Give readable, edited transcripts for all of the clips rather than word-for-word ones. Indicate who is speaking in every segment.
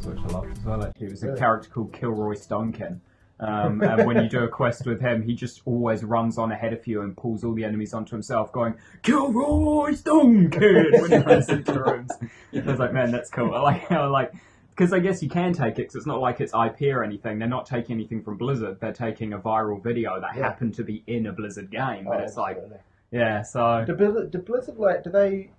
Speaker 1: Riddles, which I loved as well. Actually, it was a
Speaker 2: Really?
Speaker 1: character called Kilroy Stonkin. And when you do a quest with him, he just always runs on ahead of you and pulls all the enemies onto himself, going Kilroy Stonkin when he runs into rooms. I was like, man, that's cool. I like. Because I guess you can take it, because it's not like it's IP or anything. They're not taking anything from Blizzard. They're taking a viral video that happened to be in a Blizzard game. But it's
Speaker 2: absolutely.
Speaker 1: like, yeah, so...
Speaker 2: Do Blizzard, like, do they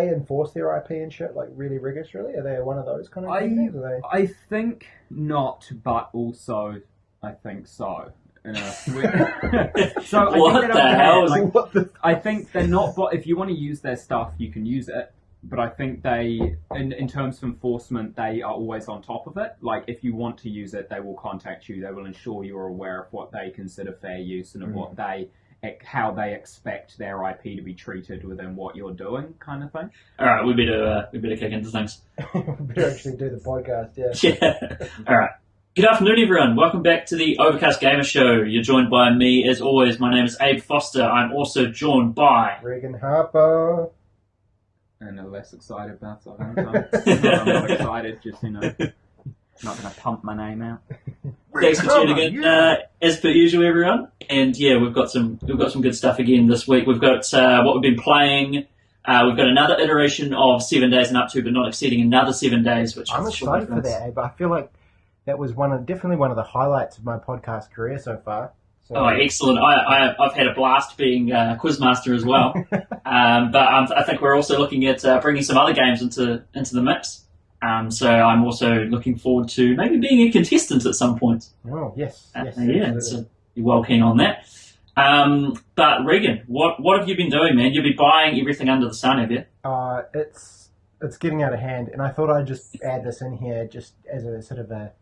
Speaker 2: enforce their IP and shit, like, really rigorously? Are they one of those kind of companies?
Speaker 1: I think not, but also I think so. So
Speaker 3: What the hell?
Speaker 1: I think they're not, but if you want to use their stuff, you can use it. But I think they, in terms of enforcement, they are always on top of it. Like, if you want to use it, they will contact you. They will ensure you're aware of what they consider fair use and of what how they expect their IP to be treated within what you're doing, kind of thing.
Speaker 3: All right, we better kick into things.
Speaker 2: We better actually do the podcast, yeah.
Speaker 3: Yeah. All right. Good afternoon, everyone. Welcome back to the Overcast Gamer Show. You're joined by me, as always. My name is Abe Foster. I'm also joined by
Speaker 2: Reagan Harper.
Speaker 1: And a less excited about it. I'm not excited, just, not going to pump my name out.
Speaker 3: Thanks for tuning in, as per usual, everyone. And yeah, we've got some good stuff again this week. We've got what we've been playing. We've got another iteration of 7 Days and Up To, but not exceeding another 7 days. Which
Speaker 2: I'm excited for that, but I feel like that was definitely one of the highlights of my podcast career so far. So,
Speaker 3: oh, excellent! I've had a blast being quizmaster as well. But I think we're also looking at bringing some other games into the mix. So I'm also looking forward to maybe being a contestant at some point.
Speaker 2: Oh, yes.
Speaker 3: Yeah, so you're well keen on that. But Reagan, what have you been doing, man? You've been buying everything under the sun, have you?
Speaker 2: It's getting out of hand, and I thought I'd just add this in here just as a sort of a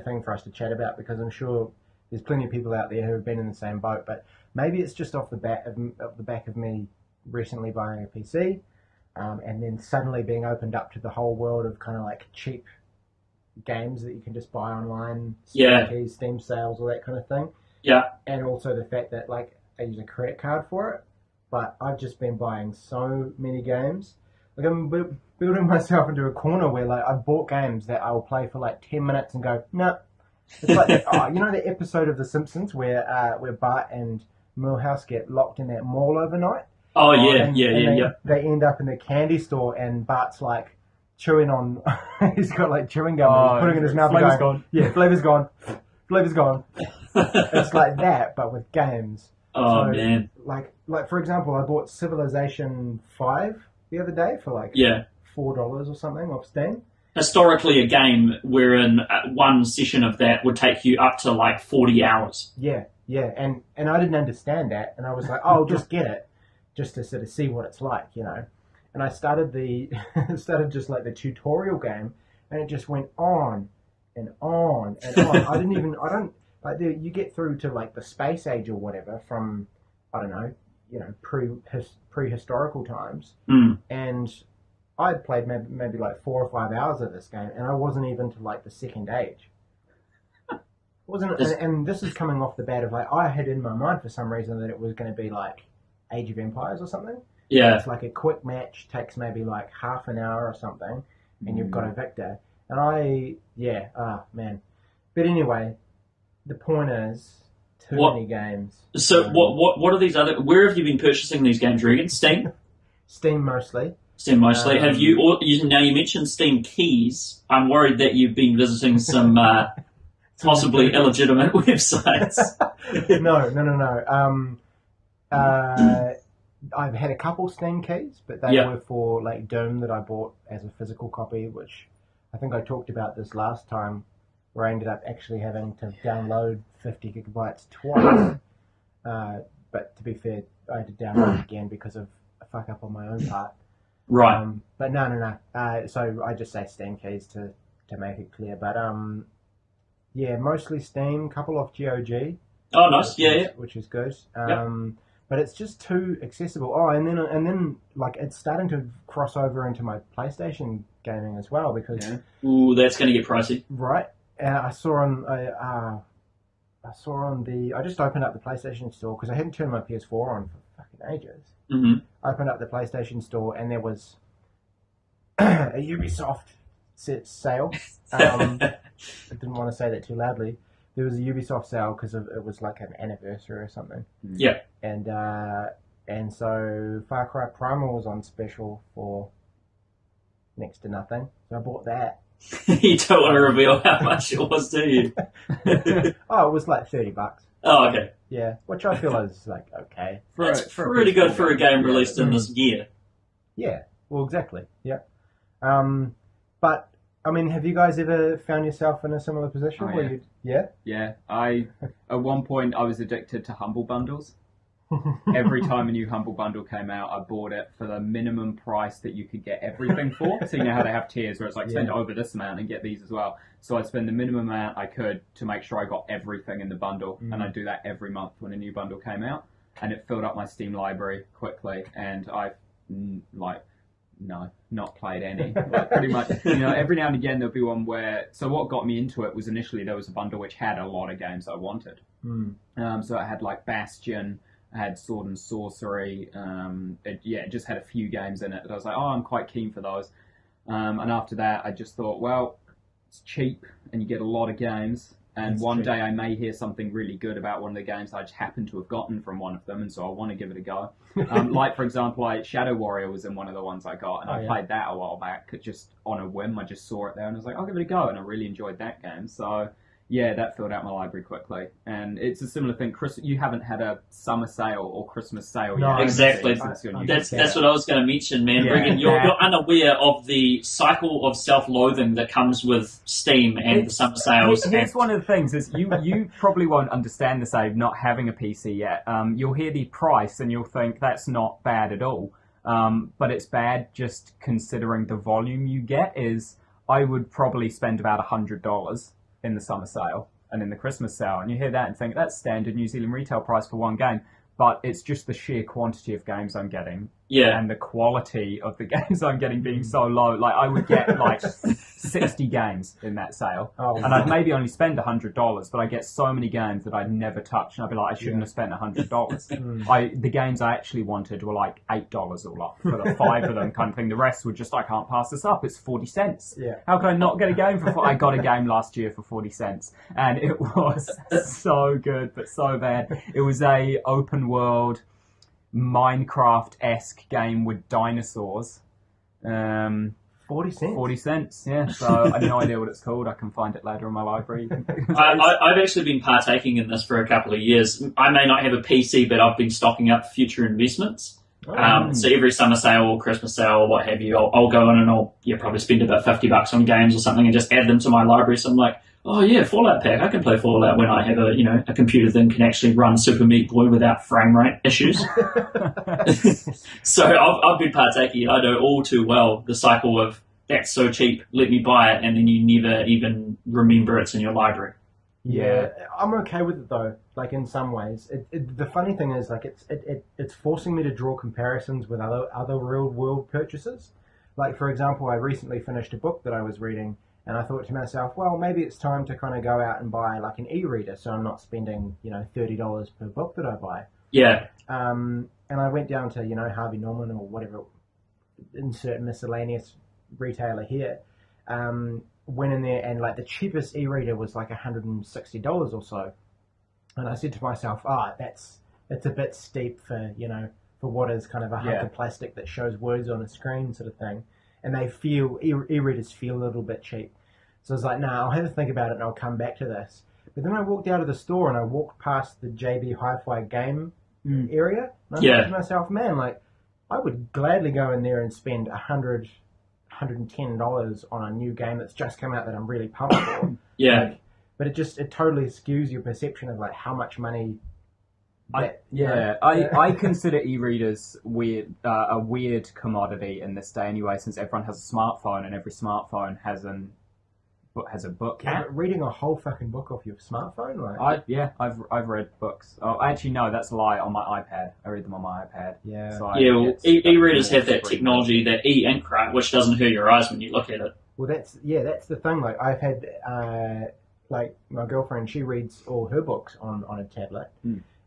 Speaker 2: thing for us to chat about, because I'm sure there's plenty of people out there who have been in the same boat, but maybe it's just off the back of me recently buying a PC, and then suddenly being opened up to the whole world of kind of like cheap games that you can just buy online, Steam sales, all that kind of thing.
Speaker 3: Yeah.
Speaker 2: And also the fact that like I use a credit card for it, but I've just been buying so many games. Like I'm building myself into a corner where like I bought games that I will play for like 10 minutes and go, no. It's like the episode of The Simpsons where Bart and Milhouse get locked in that mall overnight.
Speaker 3: Oh yeah.
Speaker 2: They end up in the candy store and Bart's like chewing on. He's got like chewing gum. And he's putting it in his mouth.
Speaker 1: Flavor's gone.
Speaker 2: Yeah, flavor's gone. Flavor's gone. It's like that, but with games.
Speaker 3: Oh man.
Speaker 2: Like for example, I bought Civilization 5 the other day for like $4 or something off Steam.
Speaker 3: Historically, a game wherein one session of that would take you up to like 40 hours.
Speaker 2: Yeah, and I didn't understand that, and I was like, I'll just get it, just to sort of see what it's like, And I started just like the tutorial game, and it just went on and on and on. You get through to like the space age or whatever from, I don't know, prehistorical times, and I'd played maybe like 4 or 5 hours of this game, and I wasn't even to like the second age. And this is coming off the bat of like I had in my mind for some reason that it was going to be like Age of Empires or something.
Speaker 3: Yeah,
Speaker 2: it's like a quick match, takes maybe like half an hour or something, and you've got a victor. And man. But anyway, the point is too many games.
Speaker 3: So what are these other? Where have you been purchasing these games, Reagan? Steam.
Speaker 2: Steam mostly.
Speaker 3: Have you? Now you mentioned Steam keys. I'm worried that you've been visiting some possibly illegitimate websites.
Speaker 2: No. I've had a couple Steam keys, but they were for like Doom that I bought as a physical copy, which I think I talked about this last time, where I ended up actually having to download 50 gigabytes twice. But to be fair, I had to download it again because of a fuck up on my own part.
Speaker 3: Right.
Speaker 2: But no. So I just say Steam keys to make it clear. But mostly Steam, couple off GOG.
Speaker 3: Oh, nice.
Speaker 2: Which is good. But it's just too accessible. Oh, and then like it's starting to cross over into my PlayStation gaming as well because.
Speaker 3: Ooh, that's going to get pricey.
Speaker 2: Right. I just opened up the PlayStation store because I hadn't turned my PS4 on for fucking ages.
Speaker 3: Mm-hmm.
Speaker 2: I opened up the PlayStation store and there was a Ubisoft sale. I didn't want to say that too loudly. There was a Ubisoft sale because it was like an anniversary or something.
Speaker 3: Yeah.
Speaker 2: And so Far Cry Primal was on special for next to nothing. So I bought that.
Speaker 3: You don't want to reveal how much it was, do you?
Speaker 2: Oh, it was like $30.
Speaker 3: Oh, okay.
Speaker 2: Yeah, which I feel is like okay.
Speaker 3: That's pretty good for a game released in this year.
Speaker 2: Yeah, well, exactly. Yeah. But I mean, have you guys ever found yourself in a similar position
Speaker 1: Oh,
Speaker 2: where
Speaker 1: yeah.
Speaker 2: you? Yeah.
Speaker 1: Yeah, at one point I was addicted to Humble Bundles. Every time a new Humble Bundle came out, I bought it for the minimum price that you could get everything for. So you know how they have tiers where it's like spend over this amount and get these as well. So I'd spend the minimum amount I could to make sure I got everything in the bundle, and I'd do that every month when a new bundle came out, and it filled up my Steam library quickly, and I've not played any. Like, pretty much, every now and again there'll be one where. So what got me into it was initially there was a bundle which had a lot of games I wanted. So it had like Bastion. I had Sword and Sorcery. It just had a few games in it that I was like, oh, I'm quite keen for those. And after that, I just thought, well, it's cheap and you get a lot of games. And one day I may hear something really good about one of the games I just happen to have gotten from one of them, and so I want to give it a go. Like, for example, Shadow Warrior was in one of the ones I got, and I played that a while back, just on a whim. I just saw it there, and I was like, I'll give it a go, and I really enjoyed that game. So, yeah, that filled out my library quickly. And it's a similar thing. You haven't had a summer sale or Christmas sale yet.
Speaker 3: Exactly. That's what I was going to mention, man. Yeah. Reagan, you're unaware of the cycle of self-loathing that comes with Steam and the summer sales.
Speaker 1: Here's one of the things is you probably won't understand the save not having a PC yet. You'll hear the price and you'll think that's not bad at all. But it's bad just considering the volume you get is I would probably spend about $100 in the summer sale and in the Christmas sale, and you hear that and think that's standard New Zealand retail price for one game, but it's just the sheer quantity of games I'm getting and the quality of the games I'm getting being so low. Like I would get like 60 games in that sale, and I'd maybe only spend $100, but I get so many games that I'd never touch, and I'd be like, I shouldn't have spent $100. The games I actually wanted were like $8 all up for the 5 of them kind of thing. The rest were just, I can't pass this up. It's 40 cents.
Speaker 2: Yeah.
Speaker 1: How can I not get a game for? I got a game last year for 40 cents, and it was so good, but so bad. It was a open world Minecraft-esque game with dinosaurs.
Speaker 2: 40 cents?
Speaker 1: 40 cents, yeah. So I have no idea what it's called. I can find it later in my library.
Speaker 3: I've actually been partaking in this for a couple of years. I may not have a PC, but I've been stocking up future investments. So every summer sale or Christmas sale or what have you, I'll go in and I'll probably spend about $50 on games or something and just add them to my library. So I'm like, oh yeah, Fallout pack. I can play Fallout when I have a computer that can actually run Super Meat Boy without frame rate issues. So I've been partaking. I know all too well the cycle of that's so cheap, let me buy it, and then you never even remember it's in your library.
Speaker 2: Yeah, I'm okay with it though. Like in some ways, the funny thing is like it's forcing me to draw comparisons with other real world purchases. Like for example, I recently finished a book that I was reading. And I thought to myself, well, maybe it's time to kind of go out and buy like an e-reader, so I'm not spending, $30 per book that I buy.
Speaker 3: Yeah.
Speaker 2: And I went down to, Harvey Norman or whatever, insert miscellaneous retailer here. Went in there and like the cheapest e-reader was like $160 or so. And I said to myself, it's a bit steep for, for what is kind of a hunk of plastic that shows words on a screen sort of thing. And they e-readers feel a little bit cheap. So I was like, I'll have a think about it and I'll come back to this. But then I walked out of the store and I walked past the JB Hi-Fi game area. And I thought to myself, man, like, I would gladly go in there and spend $110 on a new game that's just come out that I'm really pumped for.
Speaker 3: Yeah.
Speaker 2: But it totally skews your perception of like how much money...
Speaker 1: I consider e-readers a weird commodity in this day anyway, since everyone has a smartphone and every smartphone has a book app.
Speaker 2: Reading a whole fucking book off your smartphone, like
Speaker 1: I've read books. Oh, actually no, that's a lie. On my iPad, I read them on my iPad.
Speaker 2: Yeah,
Speaker 1: so
Speaker 3: e-readers have that technology, that e-ink, right, which doesn't hurt your eyes when you look at it.
Speaker 2: Well, that's the thing. Like I've had like my girlfriend, she reads all her books on a tablet.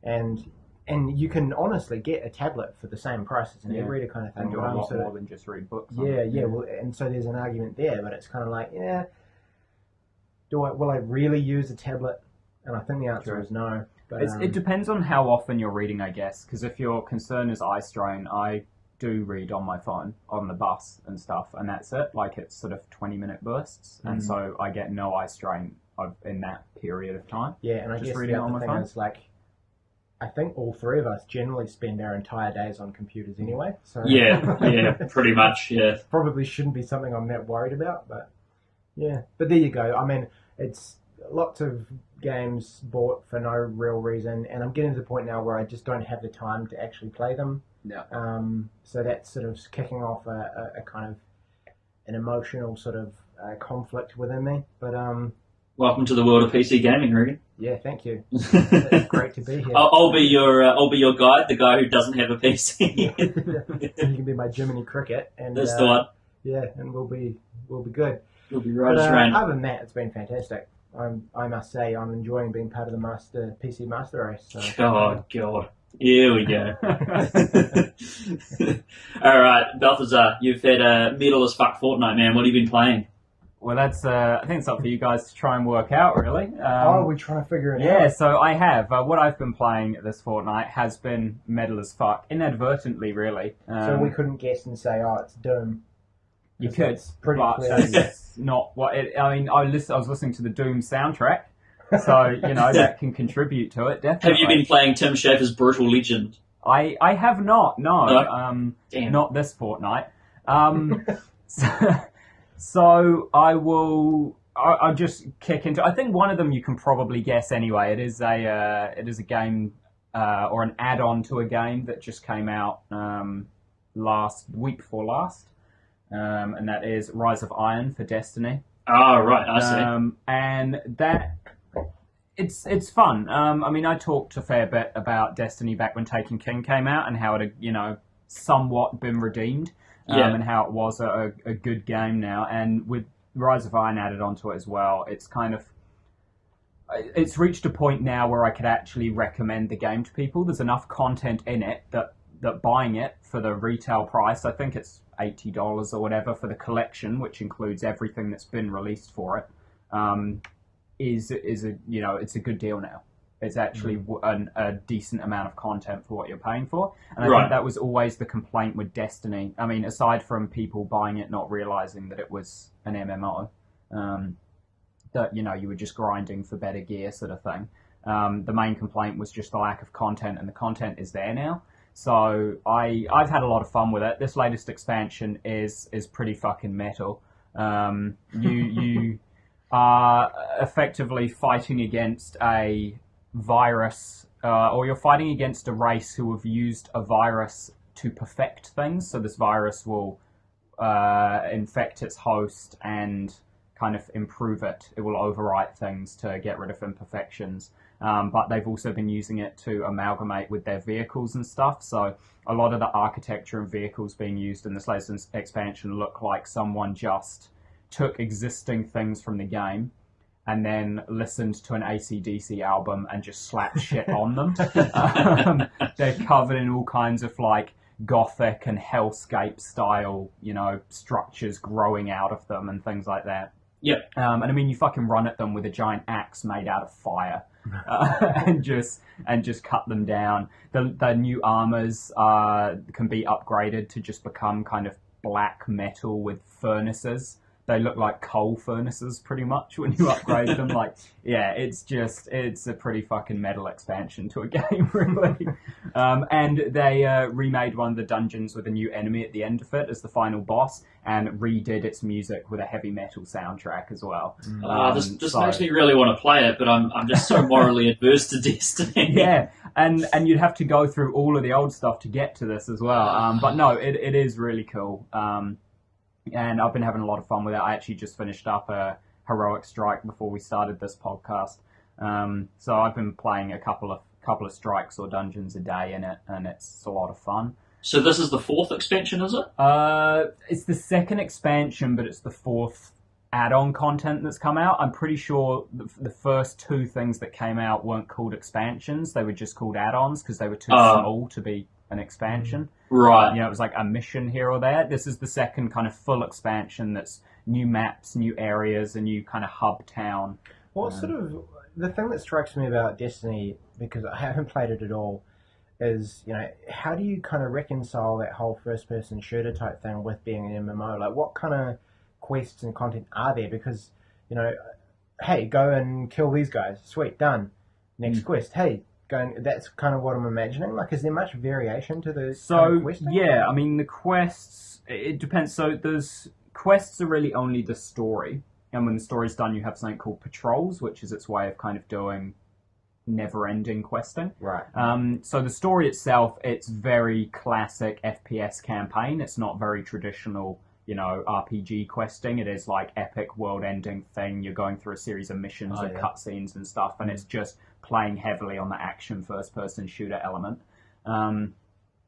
Speaker 2: And and you can honestly get a tablet for the same price as an
Speaker 1: Yeah.
Speaker 2: e-reader kind of thing.
Speaker 1: And do
Speaker 2: but
Speaker 1: a
Speaker 2: I'm
Speaker 1: lot
Speaker 2: sort of-
Speaker 1: more than just read books. on
Speaker 2: Yeah,
Speaker 1: it.
Speaker 2: yeah. Well, and so there's an argument there, but it's kind of like, yeah, will I really use a tablet? And I think the answer
Speaker 1: True.
Speaker 2: is no. But
Speaker 1: It depends on how often you're reading, I guess. Because if your concern is eye strain, I do read on my phone on the bus and stuff, and that's it. Like it's sort of 20-minute bursts, and so I get no eye strain in that period of time.
Speaker 2: yeah, and I
Speaker 1: just
Speaker 2: guess
Speaker 1: reading
Speaker 2: the
Speaker 1: it on
Speaker 2: other
Speaker 1: my
Speaker 2: thing
Speaker 1: phone?
Speaker 2: is like, I think all three of us generally spend our entire days on computers anyway. So
Speaker 3: Yeah, pretty much. Yeah.
Speaker 2: probably shouldn't be something I'm that worried about. But yeah, but there you go. I mean, it's lots of games bought for no real reason, and I'm getting to the point now where I just don't have the time to actually play them.
Speaker 1: Yeah.
Speaker 2: So that's sort of kicking off a kind of an emotional sort of conflict within me. But
Speaker 3: Welcome to the world of PC gaming, Reagan.
Speaker 2: yeah, thank you. It's great to be here.
Speaker 3: I'll be your guide, the guy who doesn't have a PC.
Speaker 2: You can be my Jiminy Cricket, and
Speaker 3: That's the one.
Speaker 2: yeah, and we'll be good.
Speaker 3: You'll be right
Speaker 2: But,
Speaker 3: as rain.
Speaker 2: other than that, it's been fantastic. I must say, I'm enjoying being part of the PC Master Race. So.
Speaker 3: God. Here we go. All right, Balthazar, you've had a metal as fuck fortnight, man. What have you been playing?
Speaker 1: Well, that's I think it's up for you guys to try and work out, really.
Speaker 2: We're trying to figure it
Speaker 1: Yeah,
Speaker 2: out.
Speaker 1: so I have. What I've been playing this fortnight has been metal as fuck, inadvertently, really.
Speaker 2: So we couldn't guess and say, it's Doom.
Speaker 1: You
Speaker 2: 'Cause
Speaker 1: could,
Speaker 2: it's pretty
Speaker 1: but
Speaker 2: clear.
Speaker 1: that's not what it. I mean, I was listening to the Doom soundtrack, so you know that can contribute to it. Definitely.
Speaker 3: Have you been playing Tim Schafer's Brutal Legend?
Speaker 1: I have not. No.
Speaker 3: No? Damn.
Speaker 1: Not this fortnight. So I will. I'll just kick into. I think one of them you can probably guess anyway. It is a game or an add-on to a game that just came out week before last, and that is Rise of Iron for Destiny.
Speaker 3: Oh, right, I see.
Speaker 1: And that it's fun. I mean, I talked a fair bit about Destiny back when Taken King came out and how it had, somewhat been redeemed. And how it was a good game now. And with Rise of Iron added onto it as well, it's reached a point now where I could actually recommend the game to people. There's enough content in it that buying it for the retail price, I think it's $80 or whatever for the collection, which includes everything that's been released for it, is it's a good deal now. It's actually a decent amount of content for what you're paying for. And I think that was always the complaint with Destiny. I mean, aside from people buying it not realizing that it was an MMO, that, you were just grinding for better gear sort of thing. The main complaint was just the lack of content, and the content is there now. So I've had a lot of fun with it. This latest expansion is pretty fucking metal. You are effectively fighting against a virus, or you're fighting against a race who have used a virus to perfect things. So this virus will infect its host and kind of improve it. It will overwrite things to get rid of imperfections. But they've also been using it to amalgamate with their vehicles and stuff. So a lot of the architecture and vehicles being used in this latest expansion look like someone just took existing things from the game and then listened to an AC/DC album and just slapped shit on them. They're covered in all kinds of gothic and hellscape style, structures growing out of them and things like that.
Speaker 3: Yep.
Speaker 1: And I mean, you fucking run at them with a giant axe made out of fire, and just cut them down. The new armors can be upgraded to just become kind of black metal with furnaces. They look like coal furnaces pretty much when you upgrade them. It's a pretty fucking metal expansion to a game, really. And they remade one of the dungeons with a new enemy at the end of it as the final boss, and redid its music with a heavy metal soundtrack as well.
Speaker 3: This makes me really want to play it, but I'm just so morally adverse to Destiny.
Speaker 1: Yeah, and you'd have to go through all of the old stuff to get to this as well. But no, it is really cool. And I've been having a lot of fun with it. I actually just finished up a heroic strike before we started this podcast. So I've been playing a couple of strikes or dungeons a day in it, and it's a lot of fun.
Speaker 3: So this is the fourth expansion, is it?
Speaker 1: It's the second expansion, but it's the fourth add-on content that's come out. I'm pretty sure the first two things that came out weren't called expansions. They were just called add-ons because they were too small to be an expansion.
Speaker 3: Right.
Speaker 1: You know, it was like a mission here or there. This is the second kind of full expansion that's new maps, new areas, a new kind of hub town.
Speaker 2: What sort of... The thing that strikes me about Destiny, because I haven't played it at all, is, you know, how do you kind of reconcile that whole first-person shooter type thing with being an MMO? Like, what kind of quests and content are there? Because, you know, hey, go and kill these guys. Sweet, done. Next quest. Hey, go and... That's kind of what I'm imagining. Like, is there much variation to the kind of questing?
Speaker 1: Yeah, I mean, the quests, it depends. So there's... Quests are really only the story. And when the story's done, you have something called patrols, which is its way of kind of doing never-ending questing.
Speaker 2: Right.
Speaker 1: So the story itself, it's very classic FPS campaign. It's not very traditional, you know, RPG questing. It is like epic world-ending thing. You're going through a series of missions and cutscenes and stuff, and it's just playing heavily on the action first-person shooter element.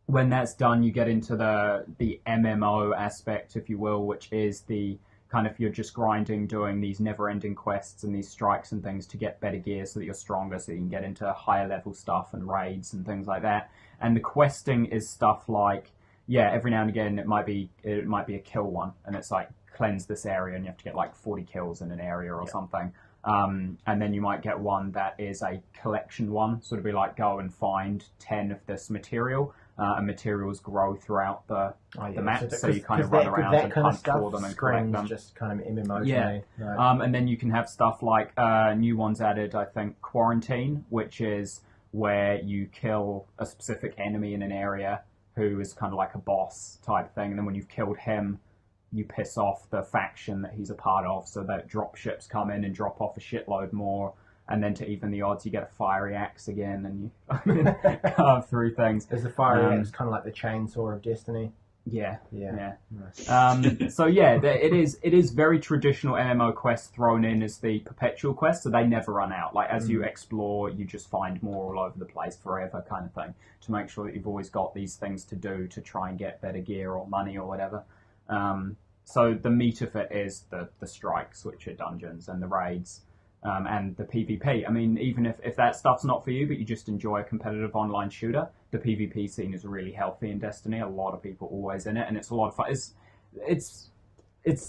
Speaker 1: When that's done, you get into the MMO aspect, if you will, which is the kind of you're just grinding, doing these never-ending quests and these strikes and things to get better gear so that you're stronger, so you can get into higher level stuff and raids and things like that. And the questing is stuff like, yeah, every now and again it might be a kill one, and it's like cleanse this area, and you have to get like 40 kills in an area or something. And then you might get one that is a collection one, sort of be like go and find 10 of this material. And materials grow throughout the map, so you kind of run around and hunt for them and collect them.
Speaker 2: Just kind of MMO
Speaker 1: yeah.
Speaker 2: to me. Right.
Speaker 1: And then you can have stuff like new ones added, I think, Quarantine, which is where you kill a specific enemy in an area who is kind of like a boss type thing, and then when you've killed him, you piss off the faction that he's a part of, so that drop ships come in and drop off a shitload more. And then to even the odds, you get a fiery axe again, and you carve through things.
Speaker 2: Is the fiery axe kind of like the chainsaw of Destiny?
Speaker 1: Yeah.
Speaker 2: Nice.
Speaker 1: So yeah, it is very traditional MMO quests thrown in as the perpetual quest, so they never run out. Like as you explore, you just find more all over the place forever, kind of thing, to make sure that you've always got these things to do to try and get better gear or money or whatever. So the meat of it is the strikes, which are dungeons, and the raids. And the PvP. I mean, even if that stuff's not for you, but you just enjoy a competitive online shooter, the PvP scene is really healthy in Destiny. A lot of people always in it, and it's a lot of fun. It's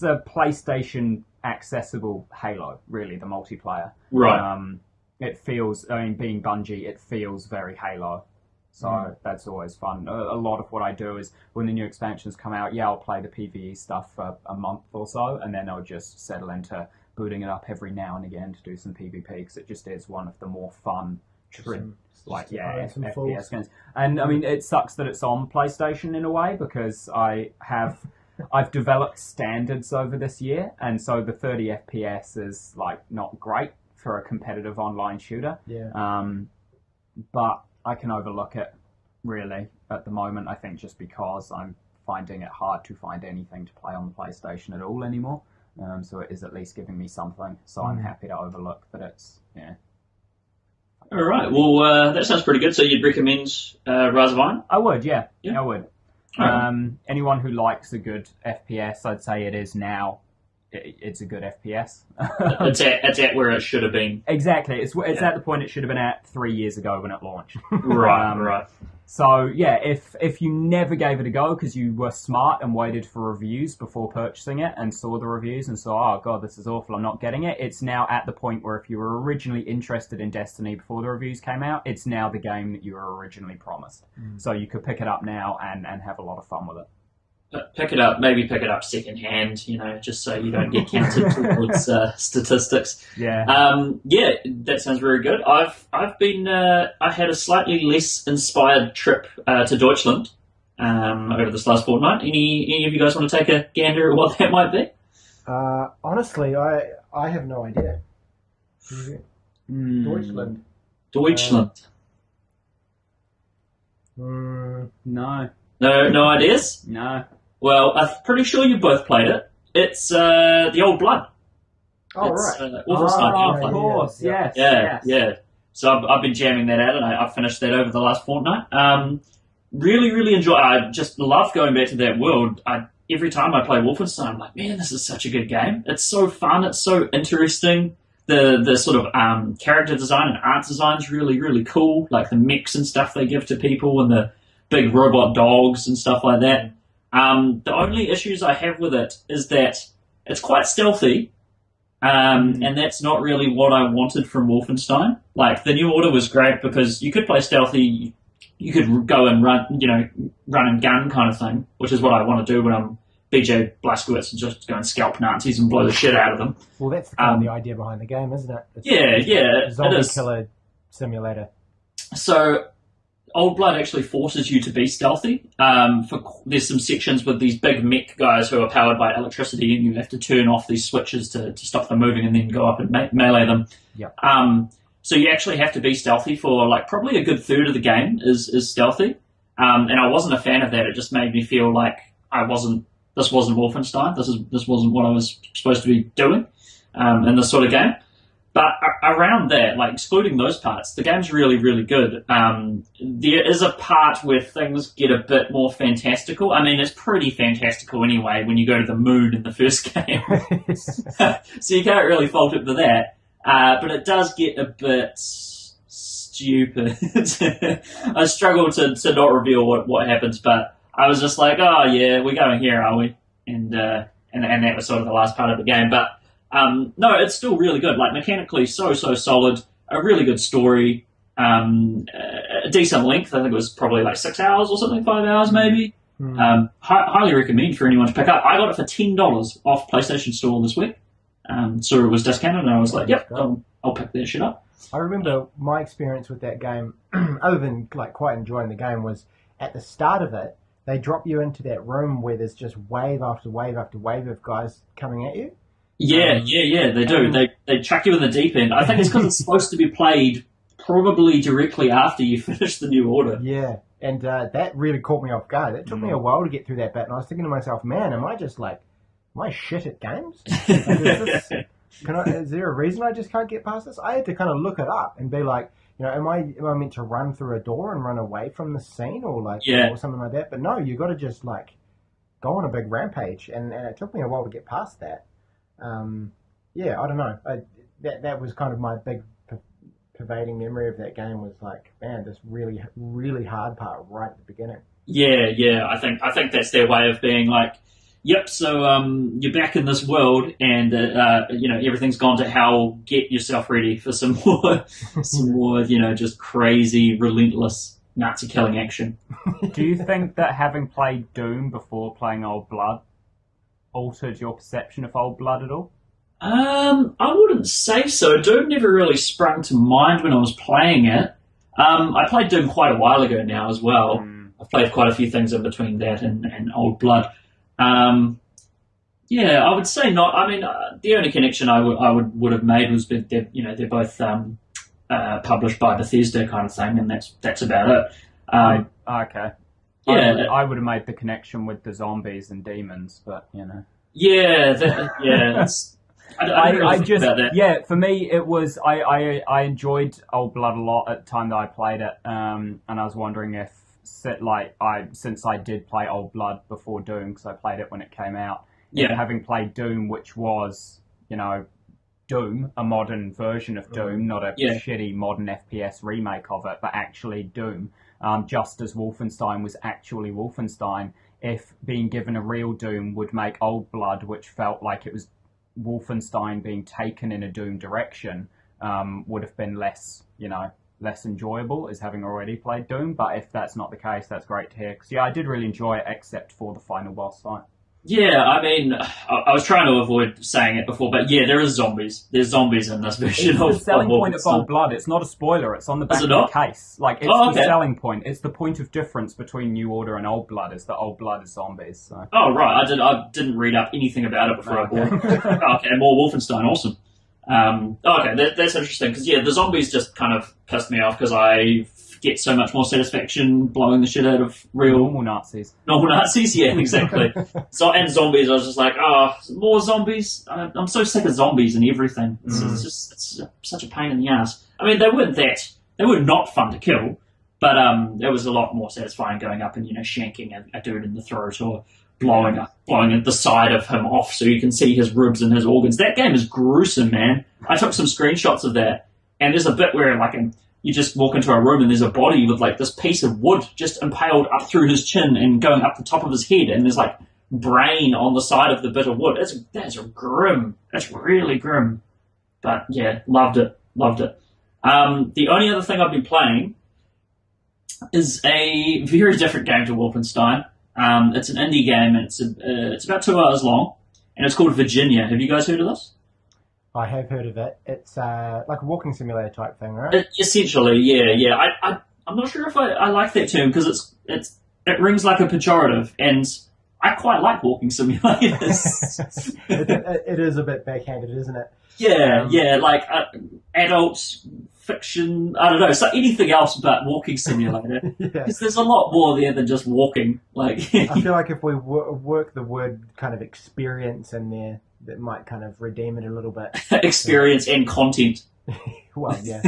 Speaker 1: a PlayStation accessible Halo, really, the multiplayer.
Speaker 3: Right.
Speaker 1: It feels, I mean, being Bungie, it feels very Halo. So that's always fun. A lot of what I do is when the new expansions come out, I'll play the PvE stuff for a month or so, and then I'll just settle into booting it up every now and again to do some PvP, because it just is one of the more fun FPS games. And I mean, it sucks that it's on PlayStation in a way, because I've developed standards over this year, and so the 30 FPS is like not great for a competitive online shooter. But I can overlook it really at the moment, I think, just because I'm finding it hard to find anything to play on the PlayStation at all anymore. So it is at least giving me something. So I'm happy to overlook that it's,
Speaker 3: All right. Well, that sounds pretty good. So you'd recommend Rise of Iron?
Speaker 1: I would, yeah. I would. Anyone who likes a good FPS, I'd say it is now. It's a good FPS.
Speaker 3: It's at where it should have been.
Speaker 1: Exactly. It's at the point it should have been at 3 years ago when it launched.
Speaker 3: Right.
Speaker 1: So yeah, if you never gave it a go because you were smart and waited for reviews before purchasing it and saw the reviews and saw, oh god, this is awful, I'm not getting it, it's now at the point where if you were originally interested in Destiny before the reviews came out, it's now the game that you were originally promised. So you could pick it up now and have a lot of fun with it.
Speaker 3: Maybe pick it up secondhand, just so you don't get counted towards statistics.
Speaker 1: Yeah.
Speaker 3: That sounds very good. I've been I had a slightly less inspired trip to Deutschland over this last fortnight. Any of you guys want to take a gander at what that might be?
Speaker 2: Honestly, I have no idea. Deutschland.
Speaker 1: No.
Speaker 3: No ideas?
Speaker 1: No.
Speaker 3: Well, I'm pretty sure you both played it. It's the Old Blood.
Speaker 2: Oh,
Speaker 3: it's,
Speaker 2: right.
Speaker 3: Wolfenstein,
Speaker 1: of course, yes.
Speaker 3: Yeah. So I've been jamming that out, and I finished that over the last fortnight. Really, really enjoy. I just love going back to that world. every time I play Wolfenstein, I'm like, man, this is such a good game. It's so fun. It's so interesting. The sort of character design and art design is really, really cool. Like the mechs and stuff they give to people and the big robot dogs and stuff like that. The only issues I have with it is that it's quite stealthy, and that's not really what I wanted from Wolfenstein. Like, the New Order was great because you could play stealthy, you could go and run and gun kind of thing, which is what I want to do when I'm BJ Blazkowicz and just go and scalp Nazis and blow the shit out of them.
Speaker 2: Well, that's kind of the idea behind the game, isn't it?
Speaker 3: It's
Speaker 2: zombie
Speaker 3: it is.
Speaker 2: killer simulator.
Speaker 3: So, Old Blood actually forces you to be stealthy. There's some sections with these big mech guys who are powered by electricity, and you have to turn off these switches to stop them moving and then go up and melee them.
Speaker 2: Yep.
Speaker 3: So you actually have to be stealthy for like probably a good third of the game is stealthy. And I wasn't a fan of that. It just made me feel like this wasn't Wolfenstein. This wasn't what I was supposed to be doing in this sort of game. But around that, like excluding those parts, the game's really, really good. There is a part where things get a bit more fantastical. I mean, it's pretty fantastical anyway when you go to the moon in the first game. So you can't really fault it for that. But it does get a bit stupid. I struggle to not reveal what happens, but I was just like, oh yeah, we're going here, are we? And that was sort of the last part of the game. But no, it's still really good. Like mechanically, so solid. A really good story. A decent length. I think it was probably like 6 hours or something, 5 hours maybe. Highly recommend for anyone to pick up. I got it for $10 off PlayStation Store this week. So it was discounted, and I was like, yep, I'll pick that shit up.
Speaker 2: I remember my experience with that game, other than like quite enjoying the game, was at the start of it, they drop you into that room where there's just wave after wave after wave of guys coming at you.
Speaker 3: Yeah, they do. They chuck you in the deep end. I think it's because it's supposed to be played probably directly after you finish the New Order.
Speaker 2: Yeah, and that really caught me off guard. It took me a while to get through that bit, and I was thinking to myself, man, am I shit at games? Is there a reason I just can't get past this? I had to kind of look it up and be like, am I meant to run through a door and run away from the scene or something like that? But no, you got to just like go on a big rampage, and it took me a while to get past that. I don't know. That was kind of my big pervading memory of that game was like, man, this really, really hard part right at the beginning.
Speaker 3: Yeah. I think that's their way of being like, yep. So you're back in this world, and everything's gone to hell. Get yourself ready for some more, just crazy, relentless Nazi killing action.
Speaker 1: Do you think that having played Doom before playing Old Blood altered your perception of Old Blood at all?
Speaker 3: I wouldn't say so. Doom never really sprung to mind when I was playing it. I played Doom quite a while ago now as well. I've played quite a few things in between that and Old Blood. I would say not. I mean, the only connection I would have made was that they're both published by Bethesda kind of thing, and that's about it.
Speaker 1: Okay.
Speaker 3: Yeah,
Speaker 1: I would have made the connection with the zombies and demons, but
Speaker 3: Yeah, that's. I
Speaker 1: just
Speaker 3: about that.
Speaker 1: Yeah, for me it was I enjoyed Old Blood a lot at the time that I played it, and I was wondering if since I did play Old Blood before Doom because I played it when it came out.
Speaker 3: Yeah,
Speaker 1: having played Doom, which was Doom, a modern version of Doom, not a shitty modern FPS remake of it, but actually Doom. Just as Wolfenstein was actually Wolfenstein, if being given a real Doom would make Old Blood, which felt like it was Wolfenstein being taken in a Doom direction, would have been less enjoyable as having already played Doom. But if that's not the case, that's great to hear. Because I did really enjoy it, except for the final boss fight.
Speaker 3: Yeah, I mean, I was trying to avoid saying it before, but yeah, there is zombies. There's zombies in this version
Speaker 1: of the selling point of Old Blood. It's not a spoiler. It's on the back of the case. Like, it's the selling point. It's the point of difference between New Order and Old Blood, is that Old Blood is zombies. So.
Speaker 3: Oh, right. I didn't read up anything about it before I bought it. Okay, more Wolfenstein. Awesome. That's interesting, because, the zombies just kind of pissed me off, because I get so much more satisfaction blowing the shit out of real
Speaker 1: normal Nazis.
Speaker 3: Yeah, exactly. And zombies, I was just like, more zombies. I'm so sick of zombies and everything. It's such a pain in the ass. I mean, they were not fun to kill, but it was a lot more satisfying going up and shanking a dude in the throat or blowing the side of him off so you can see his ribs and his organs. That game is gruesome, man. I took some screenshots of that, and there's a bit where like you just walk into a room and there's a body with like this piece of wood just impaled up through his chin and going up the top of his head, and there's like brain on the side of the bit of wood. That's grim. That's really grim. But yeah, loved it. The only other thing I've been playing is a very different game to Wolfenstein. It's an indie game. It's about 2 hours long, and it's called Virginia. Have you guys heard of this?
Speaker 2: I have heard of it. It's like a walking simulator type thing, right?
Speaker 3: Essentially, yeah. I'm not sure if I like that term because it rings like a pejorative, and I quite like walking simulators.
Speaker 2: it is a bit backhanded, isn't it?
Speaker 3: Yeah, like adult fiction. I don't know, so anything else but walking simulator. Because there's a lot more there than just walking. Like
Speaker 2: I feel like if we work the word kind of experience in there, that might kind of redeem it a little bit.
Speaker 3: Experience and content.
Speaker 2: Well, yeah.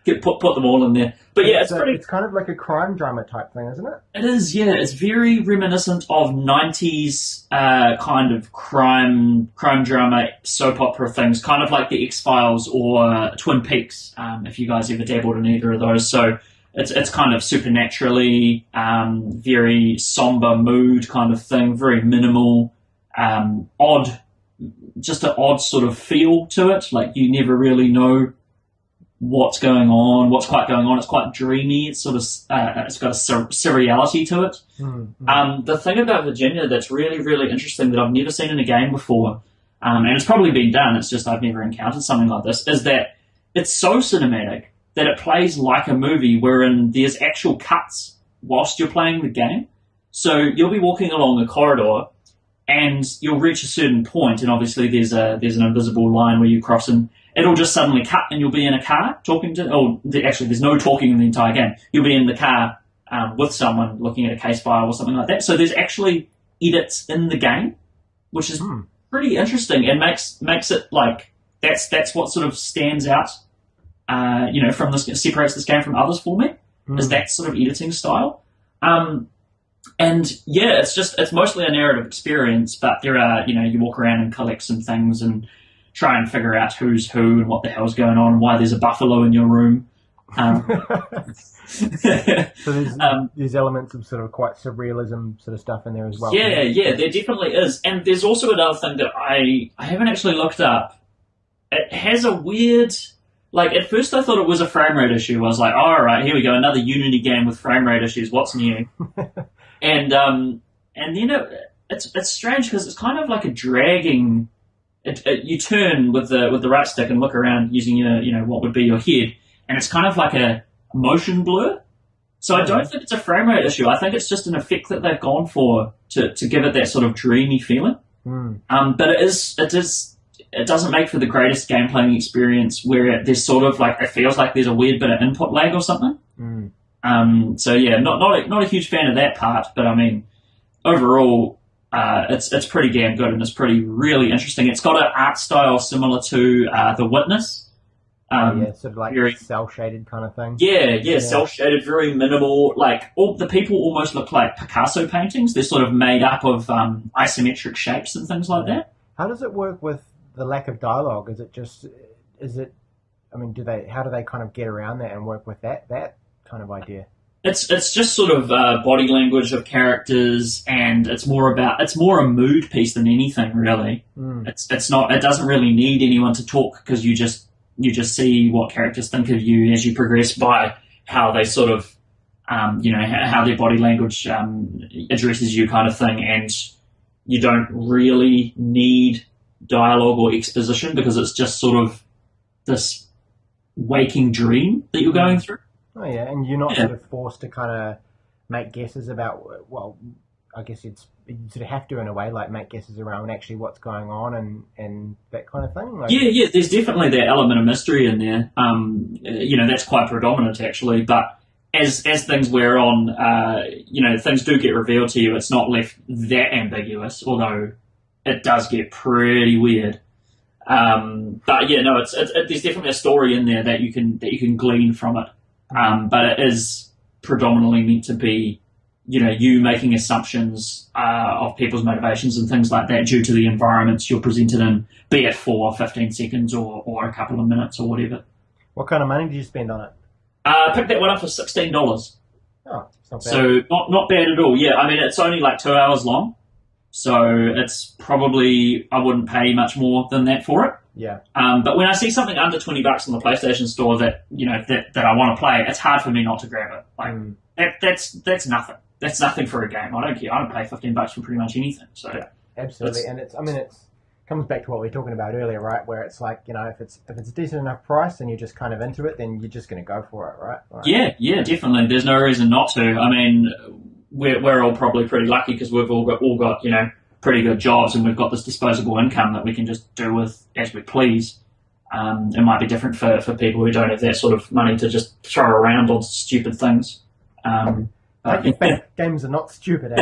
Speaker 3: Put them all in there. But yeah,
Speaker 2: it's kind of like a crime drama type thing, isn't it?
Speaker 3: It is, yeah. It's very reminiscent of 90s kind of crime drama, soap opera things, kind of like the X-Files or Twin Peaks, if you guys ever dabbled in either of those. So it's kind of supernaturally, very somber mood kind of thing, very minimal, just an odd sort of feel to it. Like you never really know what's quite going on. It's quite dreamy. It's sort of it's got a surreality to it.
Speaker 2: Mm-hmm.
Speaker 3: The thing about Virginia that's really, really interesting that I've never seen in a game before, and it's probably been done, it's just I've never encountered something like this, is that it's so cinematic that it plays like a movie wherein there's actual cuts whilst you're playing the game. So you'll be walking along a corridor and you'll reach a certain point, and obviously there's an invisible line where you cross, and it'll just suddenly cut, and you'll be in a car talking to. Actually, there's no talking in the entire game. You'll be in the car with someone looking at a case file or something like that. So there's actually edits in the game, which is pretty interesting and makes it like that's what sort of stands out. From this, separates this game from others for me, is that sort of editing style. And yeah, it's mostly a narrative experience, but there are, you walk around and collect some things and try and figure out who's who and what the hell's going on and why there's a buffalo in your room.
Speaker 2: So there's elements of sort of quite surrealism sort of stuff in there as well.
Speaker 3: Yeah, there definitely is. And there's also another thing that I haven't actually looked up. It has a weird, like at first I thought it was a frame rate issue. I was like, oh, all right, here we go, another Unity game with frame rate issues. What's new? And it's strange because it's kind of like a dragging. You turn with the right stick and look around using your what would be your head, and it's kind of like a motion blur. So I don't think it's a frame rate issue. I think it's just an effect that they've gone for to give it that sort of dreamy feeling. But it doesn't make for the greatest game playing experience where there's sort of like, it feels like there's a weird bit of input lag or something. So yeah, not a huge fan of that part, but I mean, overall, it's pretty damn good and it's really interesting. It's got an art style similar to The Witness.
Speaker 2: Sort of like very cel-shaded kind of thing.
Speaker 3: Yeah, cel-shaded, very minimal. Like all the people almost look like Picasso paintings. They're sort of made up of isometric shapes and things like that.
Speaker 2: How does it work with the lack of dialogue? How do they kind of get around that and work with that kind of idea?
Speaker 3: It's just sort of body language of characters, and it's more a mood piece than anything really. It doesn't really need anyone to talk because you just see what characters think of you as you progress by how they sort of how their body language addresses you kind of thing, and you don't really need dialogue or exposition because it's just sort of this waking dream that you're going through.
Speaker 2: Oh yeah, and you're not sort of forced to kind of make guesses about, well, I guess you sort of have to in a way, like make guesses around actually what's going on and that kind of thing. Like,
Speaker 3: yeah, there's definitely that element of mystery in there. That's quite predominant actually, but as things wear on, things do get revealed to you. It's not left that ambiguous, although it does get pretty weird. But yeah, no, there's definitely a story in there that you can glean from it. But it is predominantly meant to be, you making assumptions of people's motivations and things like that due to the environments you're presented in, be it for 15 seconds or a couple of minutes or whatever.
Speaker 2: What kind of money did you spend on it?
Speaker 3: I picked that one up for $16.
Speaker 2: Oh, it's not bad.
Speaker 3: So not bad at all. Yeah, I mean, it's only like 2 hours long. So it's probably, I wouldn't pay much more than that for it.
Speaker 2: Yeah.
Speaker 3: But when I see something under $20 on the PlayStation Store that I want to play, it's hard for me not to grab it. Like that's nothing. That's nothing for a game. I don't care. I don't pay $15 for pretty much anything. So
Speaker 2: yeah, absolutely. And it comes back to what we were talking about earlier, right? Where it's like, if it's a decent enough price and you're just kind of into it, then you're just going to go for it, right? Like,
Speaker 3: yeah, definitely. There's no reason not to. I mean, we're all probably pretty lucky because we've all got pretty good jobs and we've got this disposable income that we can just do with as we please. It might be different for people who don't have that sort of money to just throw around on stupid things.
Speaker 2: Games are not stupid,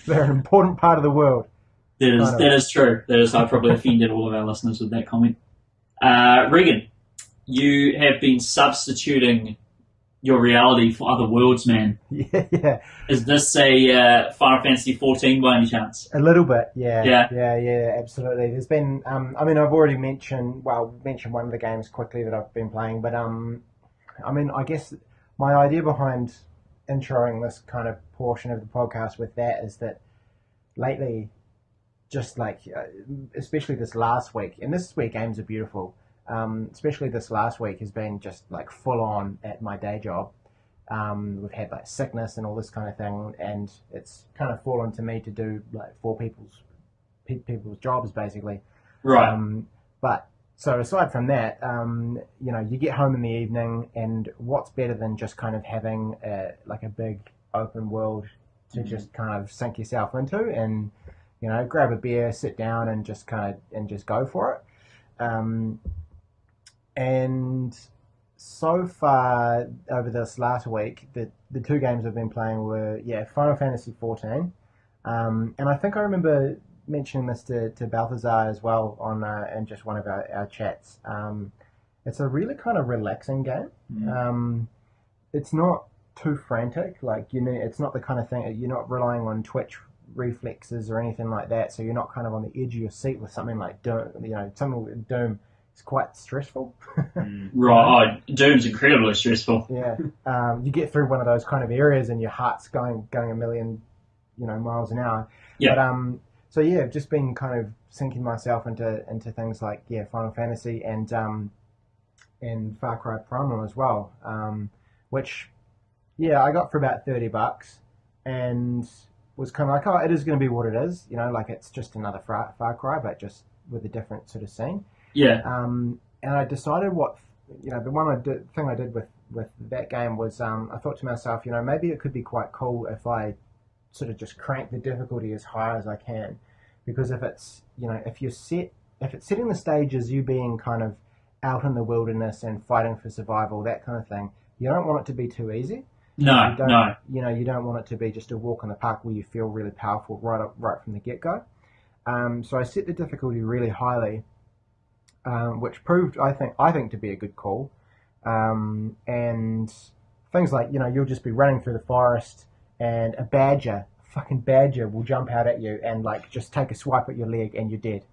Speaker 2: they're an important part of the world.
Speaker 3: That is true. I probably offended all of our listeners with that comment. Reagan, you have been substituting your reality for other worlds, man.
Speaker 2: Yeah.
Speaker 3: Is this a Final Fantasy 14 by any chance?
Speaker 2: A little bit, yeah. Yeah, absolutely. There's been, I've already mentioned one of the games quickly that I've been playing, but I guess my idea behind introing this kind of portion of the podcast with that is that lately, just like, especially this last week, and this is where games are beautiful, especially this last week has been just like full on at my day job. We've had like sickness and all this kind of thing, and it's kind of fallen to me to do like four people's jobs basically.
Speaker 3: Right.
Speaker 2: But so aside from that, you get home in the evening, and what's better than just kind of having a big open world to just kind of sink yourself into and grab a beer, sit down, and just go for it. And so far over this last week, the two games I've been playing were Final Fantasy 14, and I think I remember mentioning this to Balthazar as well on in just one of our chats. It's a really kind of relaxing game. It's not too frantic, it's not the kind of thing, you're not relying on Twitch reflexes or anything like that, so you're not kind of on the edge of your seat with something like Doom. Something with Doom is quite stressful.
Speaker 3: Right. Doom's incredibly stressful.
Speaker 2: Yeah. You get through one of those kind of areas and your heart's going a million miles an hour.
Speaker 3: Yeah.
Speaker 2: But so yeah, I've just been kind of sinking myself into things like Final Fantasy and Far Cry Primal as well, which I got for about $30 and was kind of like, oh, it is going to be what it is, it's just another Far Cry, but just with a different sort of scene.
Speaker 3: Yeah.
Speaker 2: And I decided the thing I did with that game was I thought to myself, maybe it could be quite cool if I sort of just crank the difficulty as high as I can, because if it's if it's setting the stage as you being kind of out in the wilderness and fighting for survival, that kind of thing, you don't want it to be too easy.
Speaker 3: No.
Speaker 2: You don't want it to be just a walk in the park where you feel really powerful right from the get-go. So I set the difficulty really highly, which proved, I think to be a good call. And things like, you'll just be running through the forest and a fucking badger will jump out at you and just take a swipe at your leg and you're dead,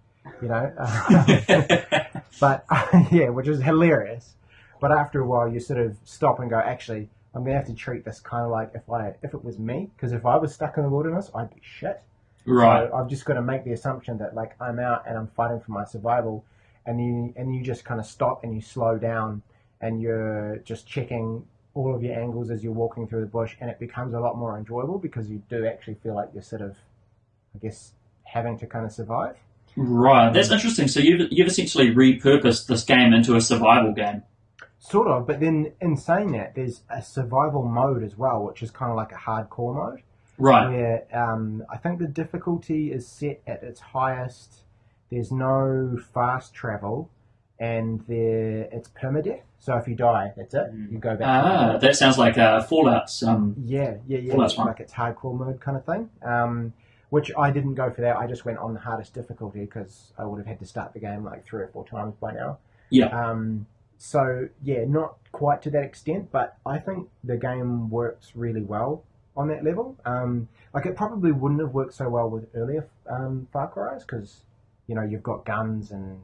Speaker 2: But which is hilarious. But after a while you sort of stop and go, actually, I'm going to have to treat this kind of like if it was me, because if I was stuck in the wilderness, I'd be shit.
Speaker 3: Right.
Speaker 2: So I've just got to make the assumption that I'm out and I'm fighting for my survival, and you just kind of stop and you slow down and you're just checking all of your angles as you're walking through the bush, and it becomes a lot more enjoyable because you do actually feel like you're sort of, I guess, having to kind of survive.
Speaker 3: Right. That's interesting. So you've essentially repurposed this game into a survival game.
Speaker 2: Sort of, but then in saying that, there's a survival mode as well, which is kind of like a hardcore mode.
Speaker 3: Right.
Speaker 2: Where I think the difficulty is set at its highest. There's no fast travel, and it's permadeath. So if you die, that's it. You go back.
Speaker 3: That sounds like Fallout's.
Speaker 2: Yeah.
Speaker 3: Fallout's one.
Speaker 2: Like it's hardcore mode kind of thing. Which I didn't go for that. I just went on the hardest difficulty because I would have had to start the game 3 or 4 times by now.
Speaker 3: Yeah.
Speaker 2: So, not quite to that extent, but I think the game works really well on that level. Like it probably wouldn't have worked so well with earlier Far Cry's because you've got guns and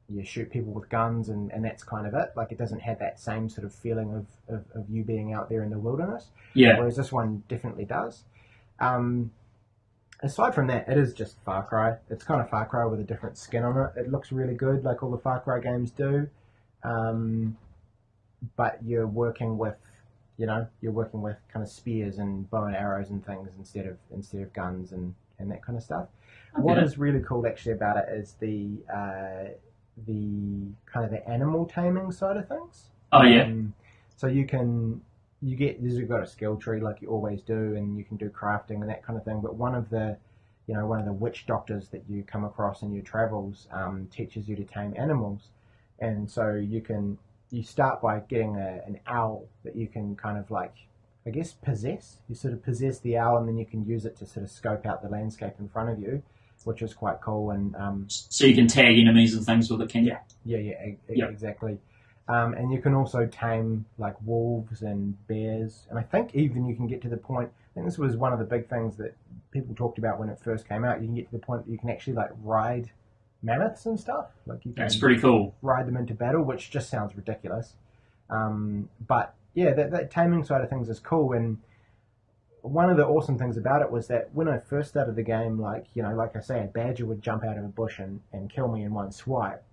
Speaker 2: you shoot people with guns and that's kind of it. Like it doesn't have that same sort of feeling of you being out there in the wilderness.
Speaker 3: Yeah.
Speaker 2: Whereas this one definitely does. Aside from that, it is just Far Cry. It's kind of Far Cry with a different skin on it. It looks really good, like all the Far Cry games do. But you're working with kind of spears and bow and arrows and things instead of guns and that kind of stuff. Okay. What is really cool actually about it is the kind of the animal taming side of things.
Speaker 3: Oh yeah.
Speaker 2: So you've got a skill tree like you always do, and you can do crafting and that kind of thing. But one of the witch doctors that you come across in your travels teaches you to tame animals, and so you start by getting an owl that you can kind of like, I guess, possess. You sort of possess the owl, and then you can use it to sort of scope out the landscape in front of you, which is quite cool. And
Speaker 3: so you can tag enemies and things with it, can you?
Speaker 2: Yeah, exactly. And you can also tame like wolves and bears, and I think even you can get to the point. I think this was one of the big things that people talked about when it first came out. You can get to the point that you can actually like ride mammoths and stuff. Like you can
Speaker 3: That's pretty cool.
Speaker 2: Ride them into battle, which just sounds ridiculous. But yeah, that taming side of things is cool. And one of the awesome things about it was that when I first started the game, like I say, a badger would jump out of a bush and kill me in one swipe.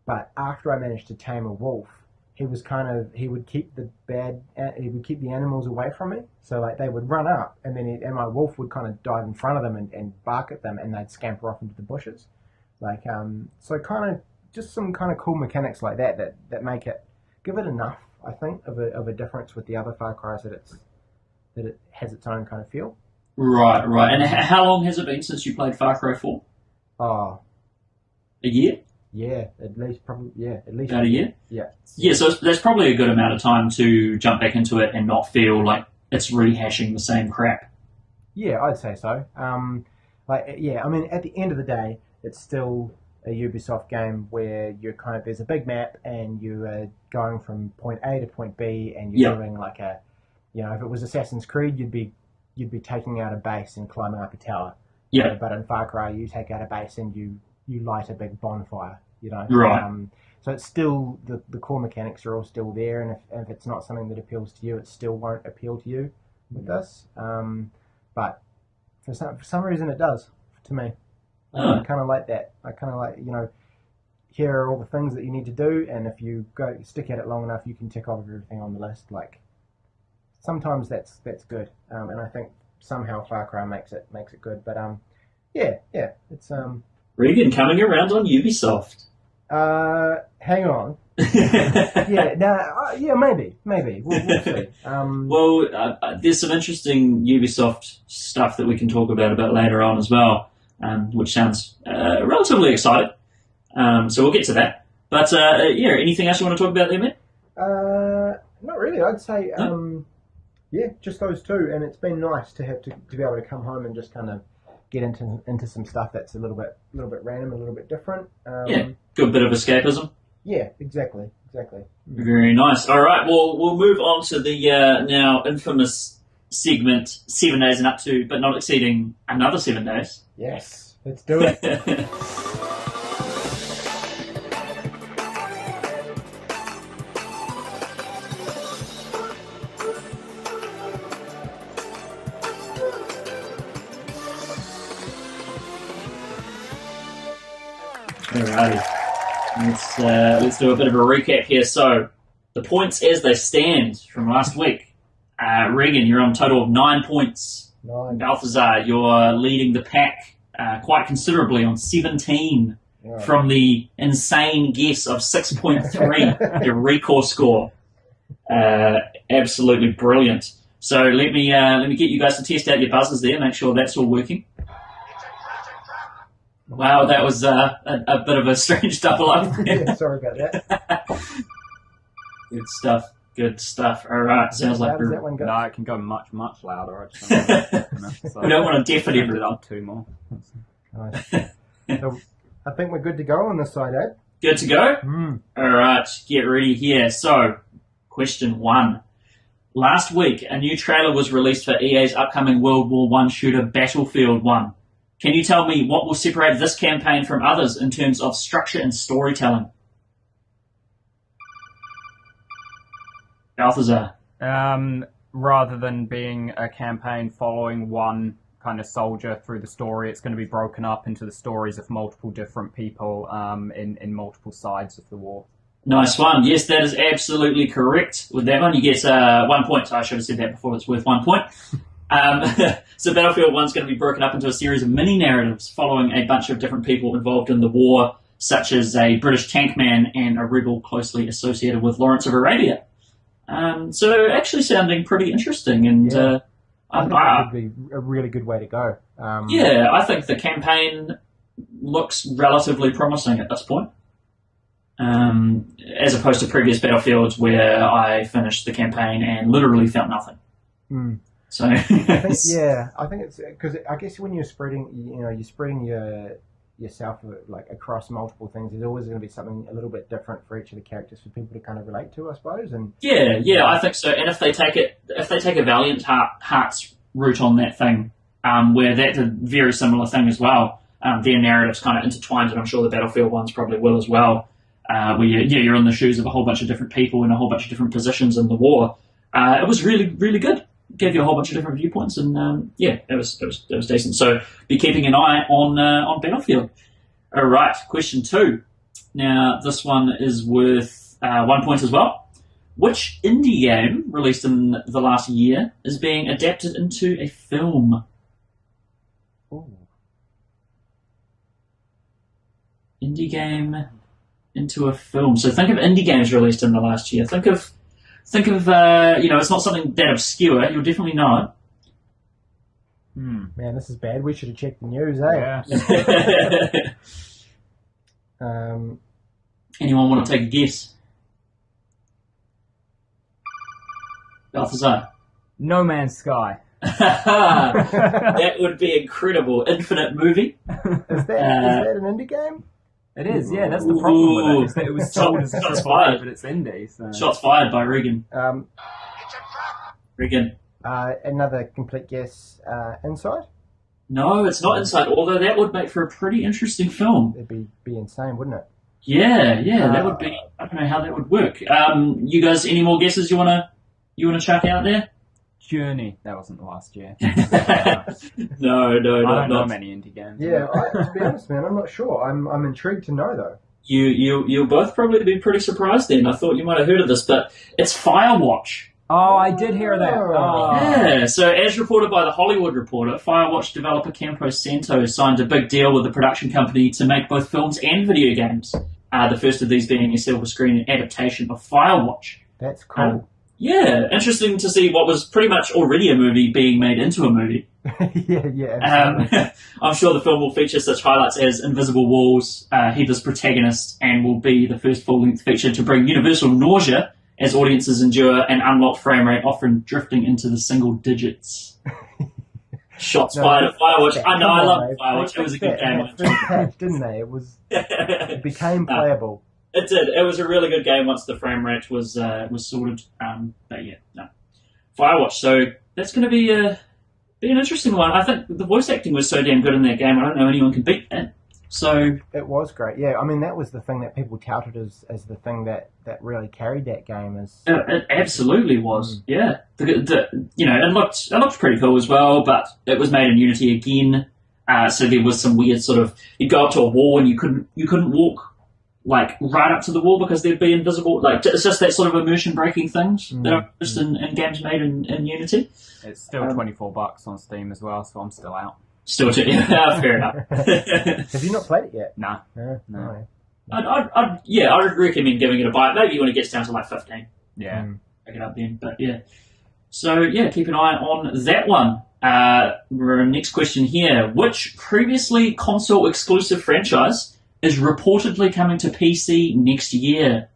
Speaker 2: But after I managed to tame a wolf, he would keep the animals away from me. So like they would run up, and then my wolf would kind of dive in front of them and bark at them, and they'd scamper off into the bushes. Like so kind of just some kind of cool mechanics like that give it enough, I think, of a difference with the other Far Cry's that it has its own kind of feel.
Speaker 3: Right. And how long has it been since you played Far Cry 4?
Speaker 2: Oh,
Speaker 3: a year?
Speaker 2: Yeah, at least
Speaker 3: about a year. Yeah. So that's probably a good amount of time to jump back into it and not feel like it's rehashing the same crap.
Speaker 2: Yeah, I'd say so. I mean, at the end of the day, it's still a Ubisoft game where there's a big map and you are going from point A to point B, and you're doing like if it was Assassin's Creed, you'd be taking out a base and climbing up a tower.
Speaker 3: Yeah.
Speaker 2: But in Far Cry, you take out a base and you light a big bonfire,
Speaker 3: Right.
Speaker 2: So it's still, the core mechanics are all still there, and if it's not something that appeals to you, it still won't appeal to you with this. But for some reason it does, to me. I kind of like that. I kind of like, here are all the things that you need to do, and if you stick at it long enough, you can tick off everything on the list. Like, sometimes that's good. And I think somehow Far Cry makes it good. But yeah, it's
Speaker 3: Reagan coming around on Ubisoft.
Speaker 2: Hang on. Maybe. We'll see.
Speaker 3: There's some interesting Ubisoft stuff that we can talk about a bit later on as well, which sounds relatively exciting. So we'll get to that. But anything else you want to talk about there, man?
Speaker 2: Not really. I'd say just those two, and it's been nice to be able to come home and just kind of get into some stuff that's a little bit random, a little bit different.
Speaker 3: Good bit of escapism.
Speaker 2: Yeah, exactly.
Speaker 3: Very nice. All right, well, we'll move on to the now infamous segment 7 days and up to, but not exceeding another 7 days.
Speaker 2: Yes, let's do it.
Speaker 3: Alrighty, let's do a bit of a recap here. So, the points as they stand from last week. Reagan, you're on a total of 9 points.
Speaker 2: 9.
Speaker 3: Balthazar, you're leading the pack quite considerably on 17 from the insane guess of 6.3, your recourse score. Absolutely brilliant. So let me get you guys to test out your buzzers there, make sure that's all working. Wow, that was a bit of a strange double up.
Speaker 2: Yeah, sorry about that.
Speaker 3: Good stuff. All right, sounds like
Speaker 2: does that one go?
Speaker 1: No, it can go much, much louder. I just don't know. So
Speaker 3: we don't want to deafen everyone.
Speaker 1: Two more.
Speaker 2: Nice. So I think we're good to go on this side, Ed.
Speaker 3: Good to go?
Speaker 2: Mm.
Speaker 3: All right, get ready here. So, question 1. Last week, a new trailer was released for EA's upcoming World War I shooter Battlefield 1. Can you tell me what will separate this campaign from others in terms of structure and storytelling? Balthazar.
Speaker 1: Rather than being a campaign following one kind of soldier through the story, it's going to be broken up into the stories of multiple different people in multiple sides of the war.
Speaker 3: Nice one. Yes, that is absolutely correct. With that one, you get 1 point. I should have said that before. It's worth 1 point. So Battlefield 1 is going to be broken up into a series of mini-narratives following a bunch of different people involved in the war, such as a British tank man and a rebel closely associated with Lawrence of Arabia. So actually sounding pretty interesting, and
Speaker 2: I think that would be a really good way to go.
Speaker 3: I think the campaign looks relatively promising at this point. As opposed to previous Battlefields where I finished the campaign and literally felt nothing. So
Speaker 2: I think it's because I guess when you're spreading, you're spreading yourself like across multiple things. There's always going to be something a little bit different for each of the characters for people to kind of relate to, I suppose. And
Speaker 3: I think so. And if they take a Valiant Hearts route on that thing, where that's a very similar thing as well, their narratives kind of intertwined, and I'm sure the Battlefield ones probably will as well. Where you're in the shoes of a whole bunch of different people in a whole bunch of different positions in the war. It was really, really good. Gave you a whole bunch of different viewpoints, and it was decent. So be keeping an eye on Battlefield. All right, question 2. Now this one is worth 1 point as well. Which indie game released in the last year is being adapted into a film?
Speaker 2: Ooh.
Speaker 3: Indie game into a film. So think of indie games released in the last year. Think of it's not something that obscure. You'll definitely know it.
Speaker 2: Man, this is bad. We should have checked the news, eh?
Speaker 3: Yeah. Anyone want to take a guess? Balthazar.
Speaker 1: No Man's Sky.
Speaker 3: That would be incredible. Infinite movie.
Speaker 2: Is that an indie game?
Speaker 1: It is, yeah. That's the problem with it. Is that it was sold as a
Speaker 3: Shots
Speaker 1: AAA,
Speaker 3: fired.
Speaker 1: but it's indie. So.
Speaker 3: Shots fired by Reagan. Reagan.
Speaker 2: Another complete guess. Inside?
Speaker 3: No, it's not Inside. Although that would make for a pretty interesting film.
Speaker 2: It'd be insane, wouldn't it?
Speaker 3: Yeah, that would be. I don't know how that would work. You guys, any more guesses you wanna chuck out there?
Speaker 1: Journey. That wasn't the last year.
Speaker 3: No,
Speaker 1: I don't know many indie games.
Speaker 2: Yeah, to be honest, man, I'm not sure. I'm intrigued to know though.
Speaker 3: You'll both probably be pretty surprised then. I thought you might have heard of this, but it's Firewatch.
Speaker 1: Oh, I did hear that. Oh.
Speaker 3: Yeah, so as reported by The Hollywood Reporter, Firewatch developer Campo Santo signed a big deal with the production company to make both films and video games. The first of these being a silver screen adaptation of Firewatch.
Speaker 2: That's cool.
Speaker 3: Yeah, interesting to see what was pretty much already a movie being made into a movie.
Speaker 2: Yeah.
Speaker 3: I'm sure the film will feature such highlights as invisible walls, headless protagonists, and will be the first full-length feature to bring universal nausea as audiences endure an unlocked frame rate, often drifting into the single digits. Shots fired at Firewatch. I know, I love Firewatch. It was a good game.
Speaker 2: Didn't they? It became playable.
Speaker 3: It did. It was a really good game once the frame rate was sorted. But yeah, no. Firewatch. So that's going to be an interesting one. I think the voice acting was so damn good in that game. I don't know anyone can beat that. So
Speaker 2: it was great. Yeah, I mean that was the thing that people touted as the thing that really carried that game.
Speaker 3: It absolutely was. Yeah, it looked pretty cool as well. But it was made in Unity again. So there was some weird sort of you'd go up to a wall and you couldn't walk like right up to the wall because they'd be invisible. Like it's just that sort of immersion breaking things that are just in games made in Unity.
Speaker 1: It's still $24 on Steam as well, so I'm still out.
Speaker 3: Fair enough.
Speaker 2: Have you not played it yet?
Speaker 1: Nah.
Speaker 2: No.
Speaker 3: I'd recommend giving it a bite. Maybe when it gets down to like 15.
Speaker 1: Yeah.
Speaker 3: Pick it up then. But yeah. So yeah, keep an eye on that one. Next question here. Which previously console exclusive franchise is reportedly coming to PC next year?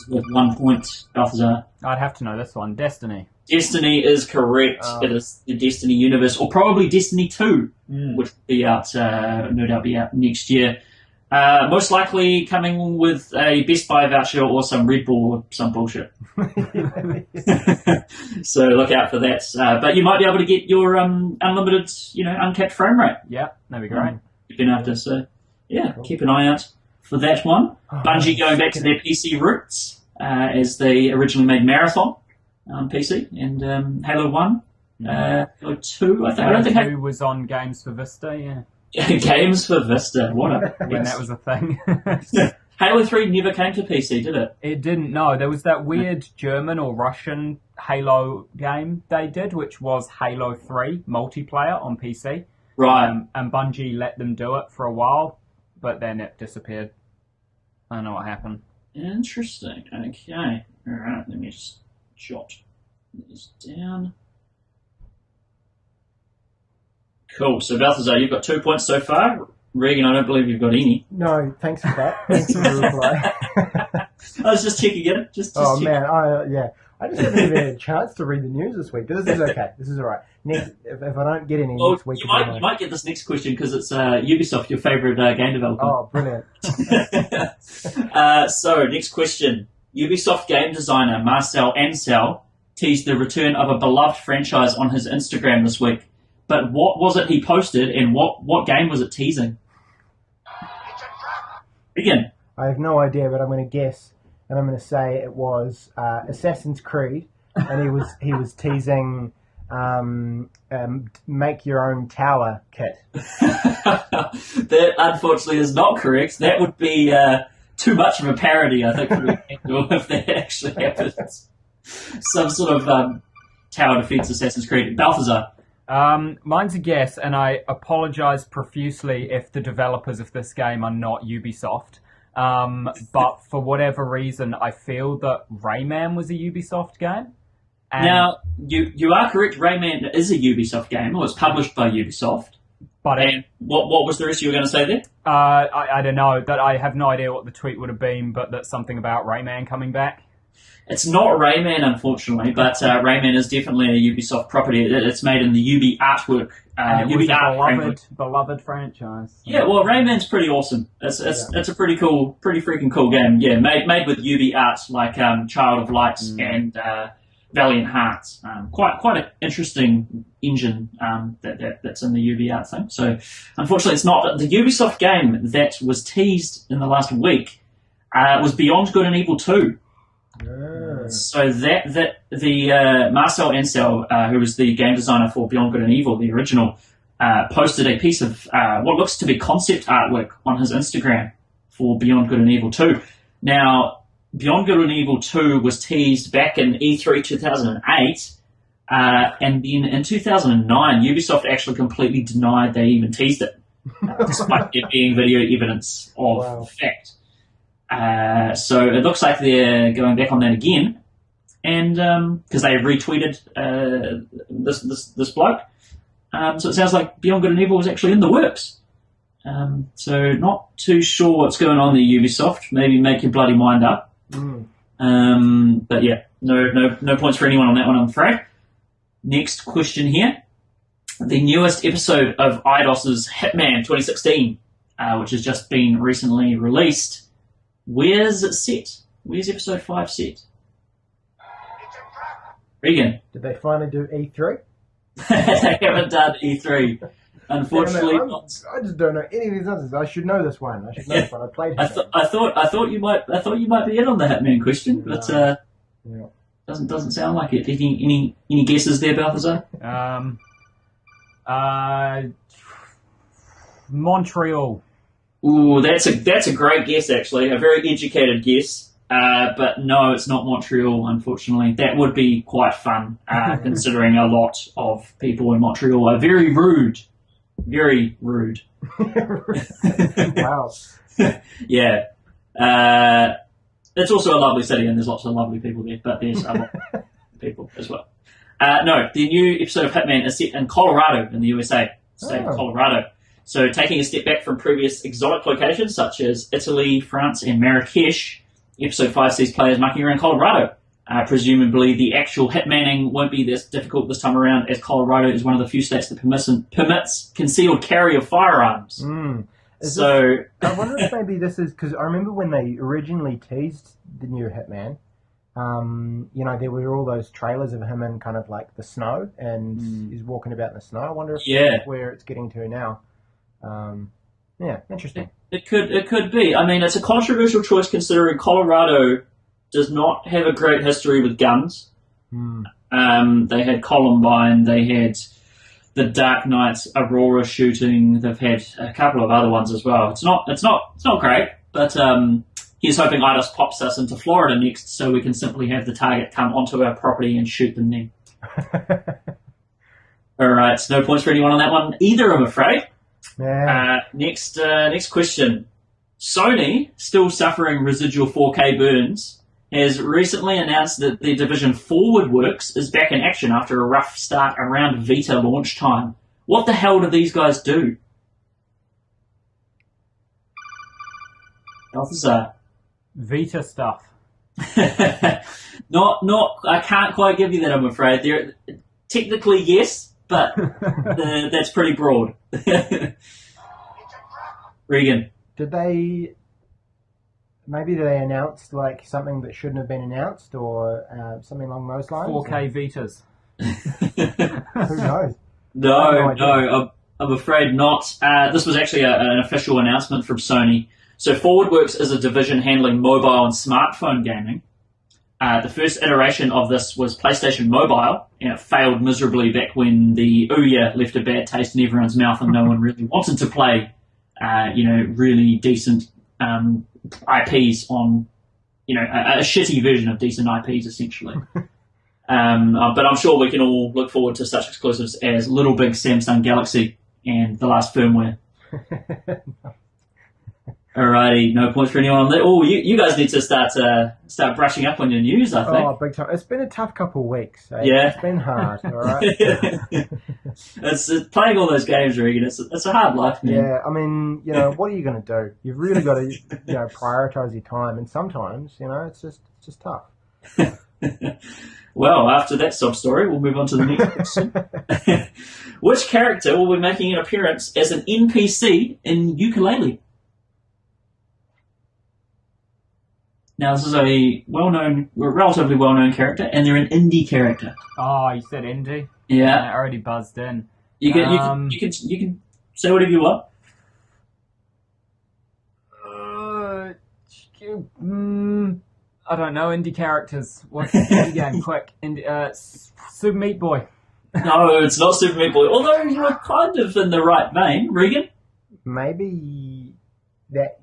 Speaker 3: With 1 point, Balthazar.
Speaker 1: I'd have to know this one. Destiny.
Speaker 3: Destiny is correct. It is the Destiny universe, or probably Destiny 2, which will be out, no doubt be out next year. Most likely coming with a Best Buy voucher or some Red Bull or some bullshit. So look out for that. But you might be able to get your unlimited, uncapped frame rate.
Speaker 1: Yeah, that'd be great.
Speaker 3: You've been after, so yeah, keep an eye out for that one. Bungie going back to their PC roots as they originally made Marathon on PC and Halo 1, Halo 2. I don't think
Speaker 1: Halo 2 was on Games for Vista. Yeah.
Speaker 3: Games for Vista.
Speaker 1: When that was a thing.
Speaker 3: Halo 3 never came to PC, did it?
Speaker 1: It didn't, no. There was that weird German or Russian Halo game they did, which was Halo 3 multiplayer on PC.
Speaker 3: Right.
Speaker 1: And Bungie let them do it for a while, but then it disappeared. I don't know what happened.
Speaker 3: Interesting. Okay. Alright, let me just jot this down. Cool. So, Balthazar, you've got 2 points so far. Reagan, I don't believe you've got any.
Speaker 2: No, thanks for that. Thanks for the reply.
Speaker 3: I was just checking it. Just checking.
Speaker 2: Man, I just haven't even had a chance to read the news this week. This is okay. This is all right. Next, if I don't get any next week...
Speaker 3: You might get this next question because it's Ubisoft, your favourite game developer.
Speaker 2: Oh, brilliant.
Speaker 3: So, next question. Ubisoft game designer Marcel Ansel teased the return of a beloved franchise on his Instagram this week. But what was it he posted, and what game was it teasing? Again.
Speaker 2: I have no idea, but I'm going to guess, and I'm going to say it was Assassin's Creed, and he was teasing make your own tower kit.
Speaker 3: That unfortunately is not correct. That would be too much of a parody, I think, if that actually happens. Some sort of tower defense Assassin's Creed. Balthazar.
Speaker 1: Mine's a guess, and I apologise profusely if the developers of this game are not Ubisoft. But for whatever reason, I feel that Rayman was a Ubisoft game. And
Speaker 3: now, you are correct. Rayman is a Ubisoft game. It was published by Ubisoft.
Speaker 1: But
Speaker 3: and what was the rest you were going to say there?
Speaker 1: I don't know. That I have no idea what the tweet would have been, but that's something about Rayman coming back.
Speaker 3: It's not Rayman, unfortunately, but Rayman is definitely a Ubisoft property. It's made in the Ubi artwork.
Speaker 1: And it was a beloved franchise.
Speaker 3: Yeah, well, Rayman's pretty awesome. It's a pretty freaking cool game. Yeah, made with Ubi art like Child of Light and Valiant Hearts. Quite an interesting engine that's in the Ubi art thing. So, unfortunately, it's not. The Ubisoft game that was teased in the last week was Beyond Good and Evil 2. So that the Marcel Ansel, who was the game designer for Beyond Good and Evil, the original, posted a piece of what looks to be concept artwork on his Instagram for Beyond Good and Evil 2. Now, Beyond Good and Evil 2 was teased back in E3 2008, and then in 2009, Ubisoft actually completely denied they even teased it, despite it being video evidence of fact. So it looks like they're going back on that again, and because they retweeted this bloke, so it sounds like Beyond Good and Evil was actually in the works. So not too sure what's going on there, Ubisoft. Maybe make your bloody mind up. But yeah, no points for anyone on that one, I'm afraid. Next question here: the newest episode of Eidos's Hitman 2016, which has just been recently released. Where's it set? Where's episode 5 set? Reagan.
Speaker 2: Did they finally do E3?
Speaker 3: They haven't done E3. Unfortunately,
Speaker 2: I just don't know any of these others. I should know this one. I played Hitman.
Speaker 3: I thought you might be in on the Hitman question, but doesn't sound like it. Any guesses there, Balthazar?
Speaker 1: Montreal.
Speaker 3: Ooh, that's a great guess, actually. A very educated guess. But no, it's not Montreal, unfortunately. That would be quite fun, considering a lot of people in Montreal are very rude. Very rude.
Speaker 2: Wow.
Speaker 3: Yeah. It's also a lovely city, and there's lots of lovely people there, but there's a lot of people as well. No, the new episode of Hitman is set in Colorado in the USA, state of Colorado. So taking a step back from previous exotic locations such as Italy, France, and Marrakesh, Episode 5 sees players mucking around Colorado. Presumably the actual hitmanning won't be this difficult this time around, as Colorado is one of the few states that permits concealed carry of firearms. So
Speaker 2: I wonder if maybe this is because I remember when they originally teased the new Hitman. There were all those trailers of him in kind of like the snow, and he's walking about in the snow. I wonder if that's where it's getting to now. Interesting.
Speaker 3: It could be. I mean, it's a controversial choice considering Colorado does not have a great history with guns. They had Columbine, they had the Dark Knight's Aurora shooting. They've had a couple of other ones as well. It's not great, but he's hoping IDOS pops us into Florida next, so we can simply have the target come onto our property and shoot them then. All right, no points for anyone on that one either, I'm afraid.
Speaker 2: Yeah.
Speaker 3: Next question. Sony, still suffering residual 4K burns, has recently announced that the division Forward Works is back in action after a rough start around Vita launch time. What the hell do these guys do? Officer.
Speaker 1: Vita stuff.
Speaker 3: Not. I can't quite give you that, I'm afraid. Technically, yes, but that's pretty broad. Reagan.
Speaker 2: Maybe they announced like something that shouldn't have been announced, or something along those lines.
Speaker 1: 4K Vitas.
Speaker 2: Who knows?
Speaker 3: No, I'm afraid not. This was actually an official announcement from Sony. So ForwardWorks is a division handling mobile and smartphone gaming. The first iteration of this was PlayStation Mobile, and it failed miserably back when the Ouya left a bad taste in everyone's mouth and no one really wanted to play, really decent IPs on, a shitty version of decent IPs, essentially. But I'm sure we can all look forward to such exclusives as Little Big Samsung Galaxy and the last firmware. Alrighty, no points for anyone on that. Oh, you guys need to start brushing up on your news, I think.
Speaker 2: Oh, big time. It's been a tough couple of weeks.
Speaker 3: Yeah.
Speaker 2: It's been hard, alright?
Speaker 3: It's playing all those games, Reagan. It's a hard life, man.
Speaker 2: Yeah, I mean, what are you going to do? You've really got to, prioritise your time, and sometimes, it's just tough.
Speaker 3: Well, after that sob story, we'll move on to the next question. Which character will be making an appearance as an NPC in Yooka-Laylee? Now, this is a relatively well-known character, and they're an indie character.
Speaker 1: Oh, you said indie?
Speaker 3: Yeah.
Speaker 1: I already buzzed in.
Speaker 3: You can say whatever you want.
Speaker 1: I don't know, indie characters. What's the indie game? Quick. Super Meat Boy.
Speaker 3: No, it's not Super Meat Boy, although you're kind of in the right vein. Reagan?
Speaker 2: Maybe that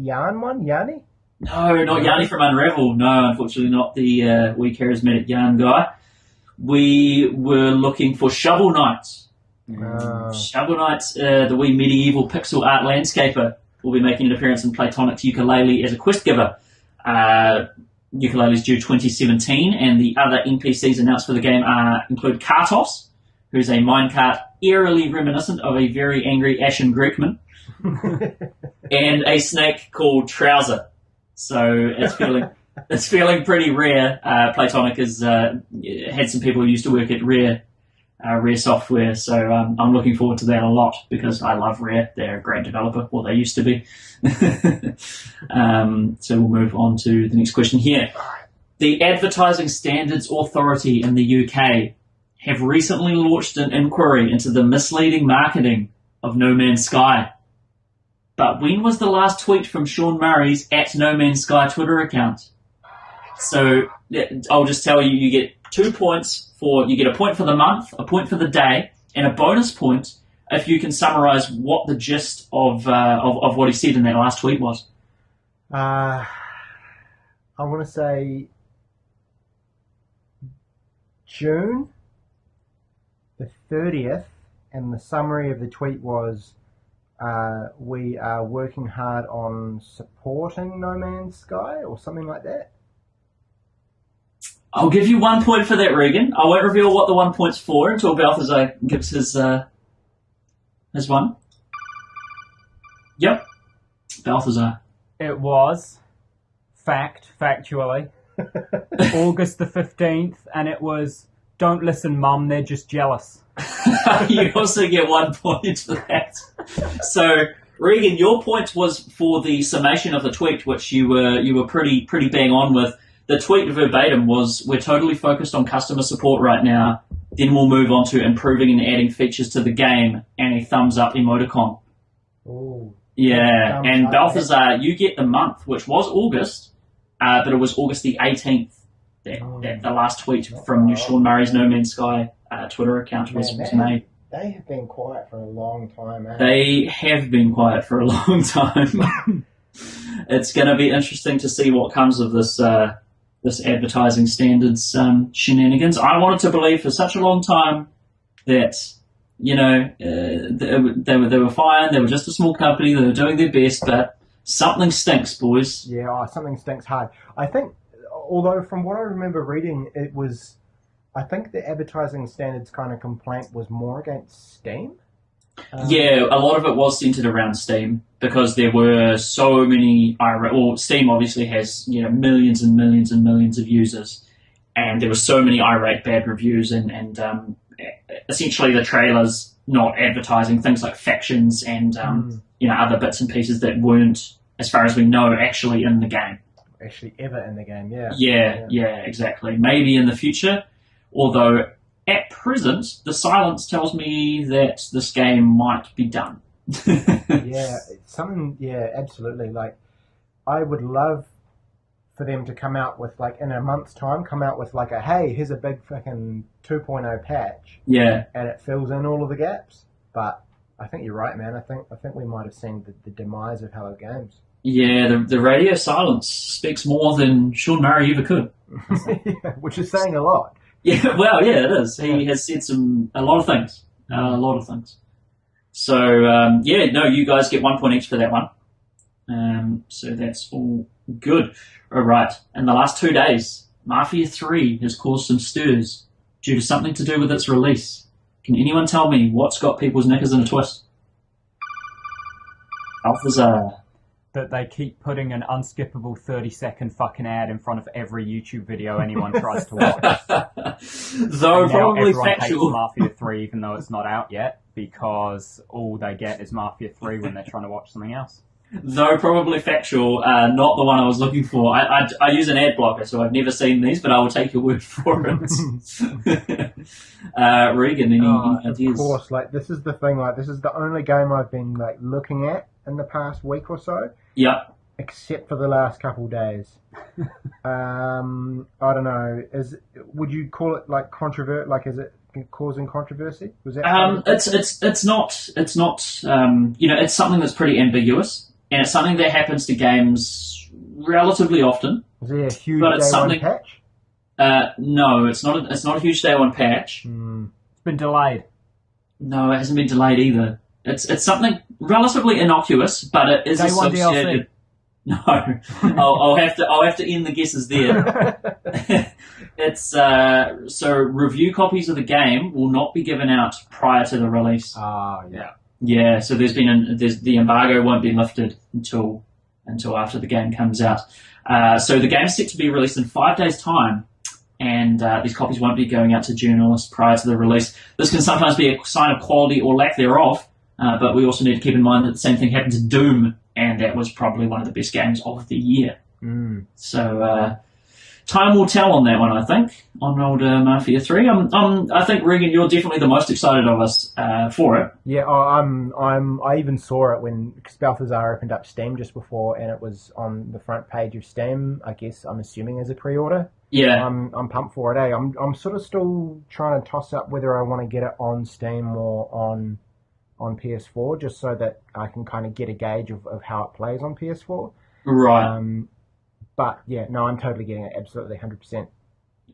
Speaker 2: Yarn one? Yarny?
Speaker 3: No, not Yarny from Unravel. No, unfortunately not the wee charismatic Yarn guy. We were looking for Shovel Knights. Shovel Knights, the wee medieval pixel art landscaper, will be making an appearance in Platonic's Yooka-Laylee as a quest giver. Yooka-Laylee's due 2017, and the other NPCs announced for the game include Kartos, who's a minecart eerily reminiscent of a very angry Ashen Greekman, and a snake called Trouser. So it's feeling pretty rare. Platonic has had some people who used to work at Rare Software, so I'm looking forward to that a lot because I love Rare. They're a great developer, or they used to be. So we'll move on to the next question here. The Advertising Standards Authority in the UK have recently launched an inquiry into the misleading marketing of No Man's Sky. But when was the last tweet from Sean Murray's @NoManSky Twitter account? So I'll just tell you, you get 2 points you get a point for the month, a point for the day, and a bonus point if you can summarise what the gist of what he said in that last tweet was.
Speaker 2: I want to say June the 30th, and the summary of the tweet was, we are working hard on supporting No Man's Sky, or something like that.
Speaker 3: I'll give you 1 point for that, Reagan. I won't reveal what the 1 point's for until Balthazar gives his one. Yep. Balthazar.
Speaker 1: It was factually, August the 15th, and it was, "Don't listen, Mum, they're just jealous."
Speaker 3: You also get 1 point for that. So Reagan, your point was for the summation of the tweet, which you were pretty bang on with. The tweet verbatim was, "We're totally focused on customer support right now. Then we'll move on to improving and adding features to the game," and a thumbs up emoticon.
Speaker 2: Ooh.
Speaker 3: Yeah, and Balthazar, you get the month, which was August, but it was August the 18th. That the last tweet from Sean Murray's No Man's Sky Twitter account was made.
Speaker 2: They have been quiet for a long time, eh?
Speaker 3: They have been quiet for a long time. It's going to be interesting to see what comes of this this advertising standards shenanigans. I wanted to believe for such a long time that, you know, they were fine. They were just a small company. They were doing their best, but something stinks, boys.
Speaker 2: Yeah, something stinks hard. I think, although from what I remember reading, it was, I think the advertising standards kind of complaint was more against Steam.
Speaker 3: Yeah, a lot of it was centered around Steam because there were so many Steam obviously has, you know, millions and millions and millions of users, and there were so many irate bad reviews and essentially the trailers not advertising things like factions and you know, other bits and pieces that weren't, as far as we know, actually in the game.
Speaker 2: Actually ever in the game, yeah.
Speaker 3: Yeah, exactly. Maybe in the future, although at present, the silence tells me that this game might be done.
Speaker 2: Yeah, absolutely. Like, I would love for them to come out with, like, in a month's time, come out with, like, hey, here's a big fucking 2.0 patch.
Speaker 3: Yeah.
Speaker 2: And it fills in all of the gaps. But I think you're right, man. I think we might have seen the demise of Hello Games.
Speaker 3: Yeah, the radio silence speaks more than Sean Murray ever could.
Speaker 2: Yeah, which is saying a lot.
Speaker 3: Yeah, well, yeah, it is. He has said a lot of things. So, you guys get 1 point each for that one. So that's all good. All right. In the last 2 days, Mafia 3 has caused some stirs due to something to do with its release. Can anyone tell me what's got people's knickers in a twist? Balthazar.
Speaker 1: That they keep putting an unskippable 30-second fucking ad in front of every YouTube video anyone tries to watch.
Speaker 3: Though probably
Speaker 1: everyone
Speaker 3: factual.
Speaker 1: hates Mafia 3 even though it's not out yet, because all they get is Mafia 3 when they're trying to watch something else.
Speaker 3: Though probably factual, not the one I was looking for. I use an ad blocker, so I've never seen these, but I will take your word for it. Reagan, any ideas?
Speaker 2: Of course, like, this is the thing, like, this is the only game I've been, like, looking at in the past week or so.
Speaker 3: Yep.
Speaker 2: Except for the last couple of days. I don't know. Would you call it, like, is it causing controversy? Was that
Speaker 3: it's not you know, it's something that's pretty ambiguous, and it's something that happens to games relatively often.
Speaker 2: Is there a huge
Speaker 3: day
Speaker 2: one patch?
Speaker 3: No, it's not a huge day one patch.
Speaker 1: It's been delayed.
Speaker 3: No, it hasn't been delayed either. It's something relatively innocuous, but it is
Speaker 1: day one
Speaker 3: associated.
Speaker 1: DLC.
Speaker 3: No, I'll have to end the guesses there. It's so review copies of the game will not be given out prior to the release.
Speaker 2: Yeah.
Speaker 3: Yeah, so the embargo won't be lifted until after the game comes out. So the game's set to be released in 5 days' time, and these copies won't be going out to journalists prior to the release. This can sometimes be a sign of quality or lack thereof, but we also need to keep in mind that the same thing happened to Doom, and that was probably one of the best games of the year. So time will tell on that one, I think, on old Mafia 3. I think, Reagan, you're definitely the most excited of us for it.
Speaker 2: Yeah, I even saw it when Balthazar opened up Steam just before, and it was on the front page of Steam. I guess I'm assuming as a pre-order.
Speaker 3: Yeah,
Speaker 2: I'm pumped for it. I'm sort of still trying to toss up whether I want to get it on Steam or on PS4, just so that I can kind of get a gauge of how it plays on PS4.
Speaker 3: Right.
Speaker 2: But yeah, no, I'm totally getting it, absolutely, 100%.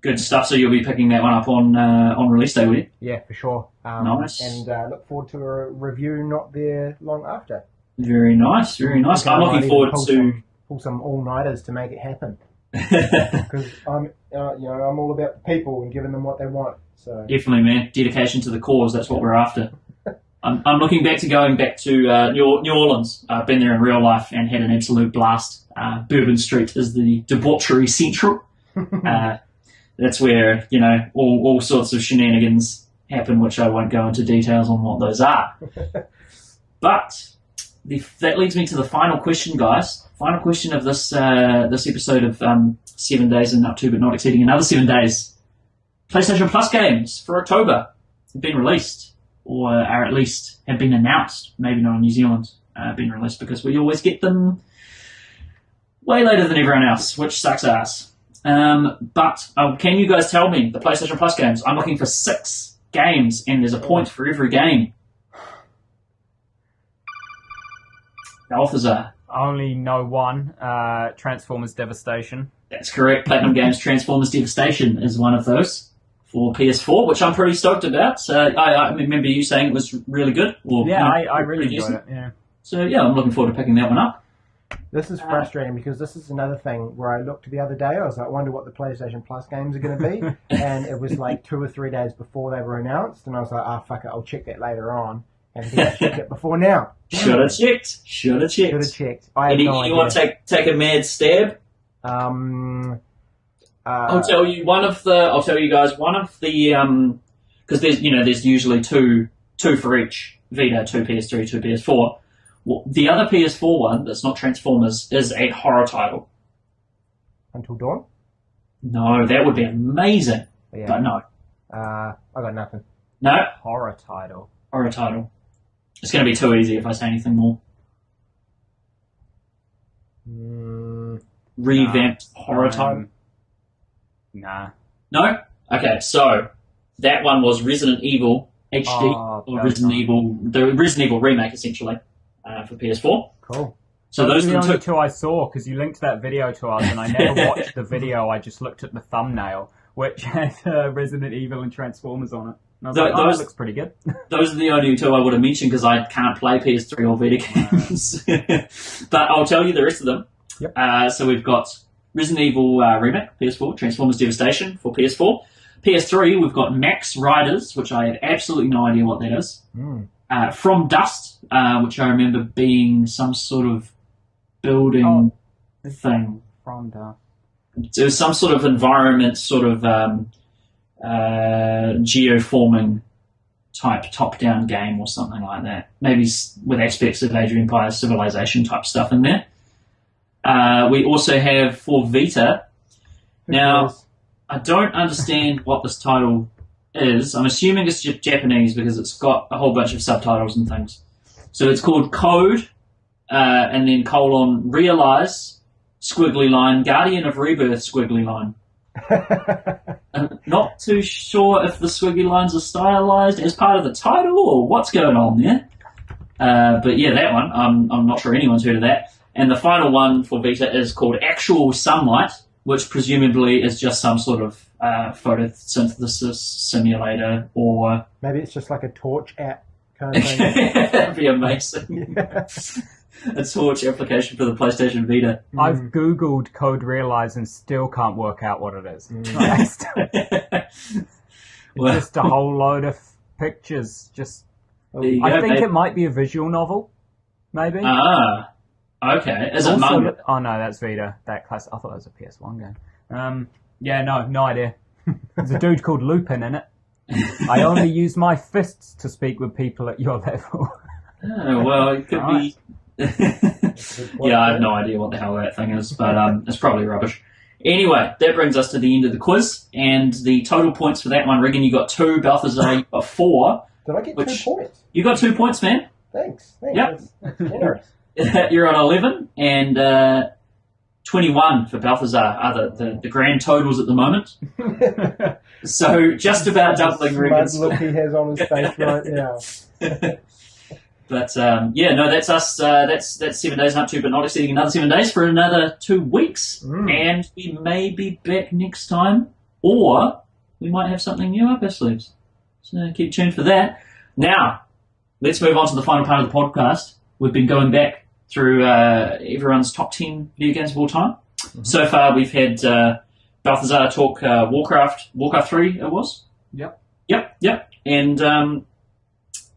Speaker 3: Good stuff. So you'll be picking that one up on release day, will you?
Speaker 2: Yeah, for sure.
Speaker 3: Nice.
Speaker 2: And look forward to a review not there long after.
Speaker 3: Very nice, very nice. I'm looking forward to
Speaker 2: pull some all-nighters to make it happen. Because I'm all about the people and giving them what they want. So
Speaker 3: definitely, man, dedication to the cause. That's what we're after. I'm looking back to New Orleans. I've been there in real life and had an absolute blast. Bourbon Street is the debauchery central. That's where, you know, all sorts of shenanigans happen, which I won't go into details on what those are. But that leads me to the final question, guys. Final question of this this episode of 7 days and up to but not exceeding another 7 days. PlayStation Plus games for October have been released, or are at least have been announced. Maybe not in New Zealand, been released because we always get them way later than everyone else, which sucks ass. But can you guys tell me the PlayStation Plus games? I'm looking for 6 games, and there's a point for every game. Balthazar.
Speaker 1: I only know one, Transformers Devastation.
Speaker 3: That's correct. Platinum Games Transformers Devastation is one of those for PS4, which I'm pretty stoked about. I remember you saying it was really good. Or,
Speaker 1: yeah,
Speaker 3: you know,
Speaker 1: I really enjoyed it. Yeah.
Speaker 3: So yeah, I'm looking forward to picking that one up.
Speaker 2: This is frustrating because this is another thing where I looked the other day. I was like, I wonder what the PlayStation Plus games are going to be. And it was like 2 or 3 days before they were announced. And I was like, fuck it, I'll check that later on. And I checked it before now.
Speaker 3: Should have checked. Should have checked.
Speaker 2: I have no idea.
Speaker 3: You want to take a mad stab? I'll tell you guys one of the because there's usually two for each Vita, 2 PS3, 2 PS4. Well, the other PS4 one that's not Transformers is a horror title.
Speaker 2: Until Dawn?
Speaker 3: No, that would be amazing.
Speaker 2: Yeah.
Speaker 3: But no.
Speaker 2: I got nothing.
Speaker 3: No?
Speaker 1: Horror title.
Speaker 3: Horror title. It's going to be too easy if I say anything more. Revamped horror title?
Speaker 1: Nah.
Speaker 3: No? Okay, so that one was Resident Evil HD, or the Resident Evil remake, essentially, for PS4.
Speaker 2: Cool.
Speaker 1: So those are the only 2 I saw, because you linked that video to us, and I never watched the video, I just looked at the thumbnail, which had Resident Evil and Transformers on it. And I was like, that looks pretty good. Those
Speaker 3: are the only 2 I would have mentioned, because I can't play PS3 or Vita games. But I'll tell you the rest of them.
Speaker 2: Yep.
Speaker 3: So we've got Resident Evil remake, PS4, Transformers Devastation for PS4. PS3, we've got Max Riders, which I have absolutely no idea what that is. From Dust, which I remember being some sort of building thing.
Speaker 1: From Dust.
Speaker 3: It was some sort of environment, sort of geoforming type top-down game or something like that. Maybe with aspects of Age of Empires Civilization type stuff in there. We also have for Vita. Now, I don't understand what this title is. I'm assuming it's Japanese because it's got a whole bunch of subtitles and things. So it's called Code, and then : Realize, squiggly line, Guardian of Rebirth, squiggly line. I'm not too sure if the squiggly lines are stylized as part of the title or what's going on there. But yeah, that one, I'm not sure anyone's heard of that. And the final one for Vita is called Actual Sunlight, which presumably is just some sort of photosynthesis simulator, or
Speaker 2: maybe it's just like a Torch app kind of thing.
Speaker 3: That'd be amazing. Yeah. A Torch application for the PlayStation Vita.
Speaker 1: I've googled Code Realize and still can't work out what it is. It's just a whole load of pictures. I think it might be a visual novel, maybe.
Speaker 3: Okay. Is it manga?
Speaker 1: Oh no, that's Vita. That class. I thought it was a PS1 game. Yeah, no idea. There's a dude called Lupin in it. I only use my fists to speak with people at your level.
Speaker 3: Oh, well, it could be. Yeah, I have no idea what the hell that thing is, but it's probably rubbish. Anyway, that brings us to the end of the quiz, and the total points for that one, Reagan, you got 2, Balthazar, you got 4.
Speaker 2: Did I get 2 points?
Speaker 3: You got 2 points, man.
Speaker 2: Thanks.
Speaker 3: Yep.
Speaker 2: That's generous.
Speaker 3: You're on 11, and 21 for Balthazar are the grand totals at the moment. So just about doubling Reagan's.
Speaker 2: Look he has on his face right now.
Speaker 3: But that's us. That's 7 days and up to, but not exceeding another 7 days for another 2 weeks, and we may be back next time, or we might have something new up our sleeves. So keep tuned for that. Now, let's move on to the final part of the podcast. We've been going back through everyone's top 10 video games of all time. So far, we've had Balthazar talk Warcraft 3, it was?
Speaker 1: Yep.
Speaker 3: And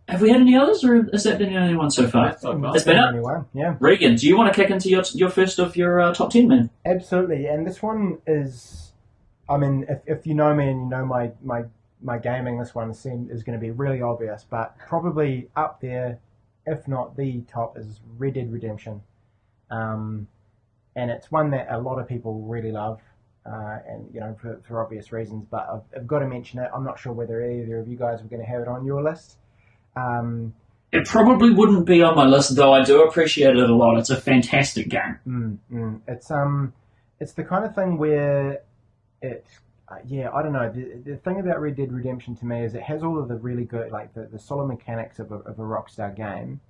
Speaker 3: have we had any others, or has that been the only one so far? It's been it?
Speaker 2: Yeah.
Speaker 3: Reagan, do you want to kick into your first of your top 10, man?
Speaker 2: Absolutely, and this one is, I mean, if you know me and you know my gaming, this one is going to be really obvious, but probably up there if not the top, is Red Dead Redemption. And it's one that a lot of people really love, and for obvious reasons. But I've got to mention it. I'm not sure whether either of you guys were going to have it on your list.
Speaker 3: It probably wouldn't be on my list, though I do appreciate it a lot. It's a fantastic game.
Speaker 2: It's the kind of thing where I don't know. The thing about Red Dead Redemption to me is it has all of the really good, like the solid mechanics of a Rockstar game,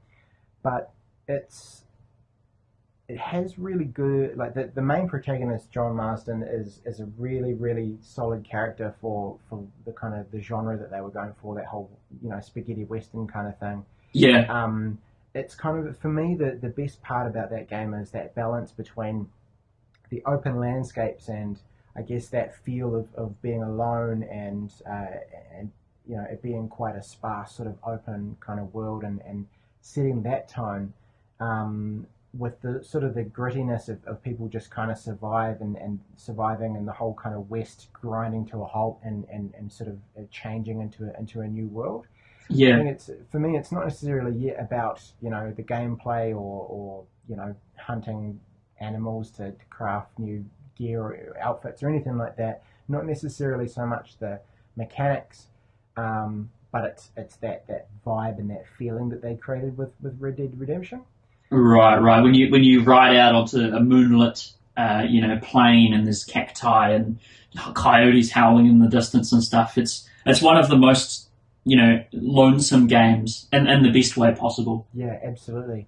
Speaker 2: but it has really good, like the main protagonist, John Marston, is a really, really solid character for the kind of the genre that they were going for, that whole, spaghetti western kind of thing.
Speaker 3: Yeah.
Speaker 2: It's kind of, for me, the best part about that game is that balance between the open landscapes and, I guess, that feel of being alone and it being quite a sparse sort of open kind of world, and setting that tone with the sort of the grittiness of people just kind of surviving, and the whole kind of West grinding to a halt and sort of changing into a new world.
Speaker 3: Yeah.
Speaker 2: I think for me, it's not necessarily yet about, the gameplay or hunting animals to craft new gear or outfits or anything like that. Not necessarily so much the mechanics, but it's that vibe and that feeling that they created with Red Dead Redemption.
Speaker 3: Right. When you ride out onto a moonlit, plain, and there's cacti and coyotes howling in the distance and stuff. It's one of the most lonesome games in the best way possible.
Speaker 2: Yeah, absolutely.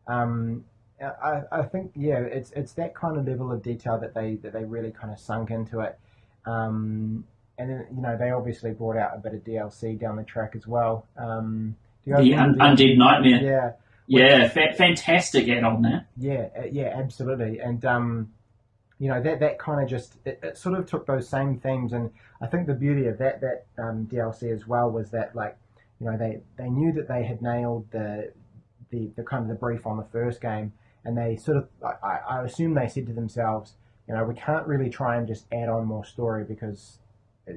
Speaker 2: I think it's that kind of level of detail that they really kind of sunk into it. And then they obviously brought out a bit of DLC down the track as well. The
Speaker 3: Undead Nightmare.
Speaker 2: Yeah.
Speaker 3: Yeah, fantastic add-on there.
Speaker 2: Yeah, absolutely. And that kind of just it sort of took those same themes, and I think the beauty of that DLC as well was that, like, they knew that they had nailed the kind of the brief on the first game, and they sort of, I assume they said to themselves, we can't really try and just add on more story, because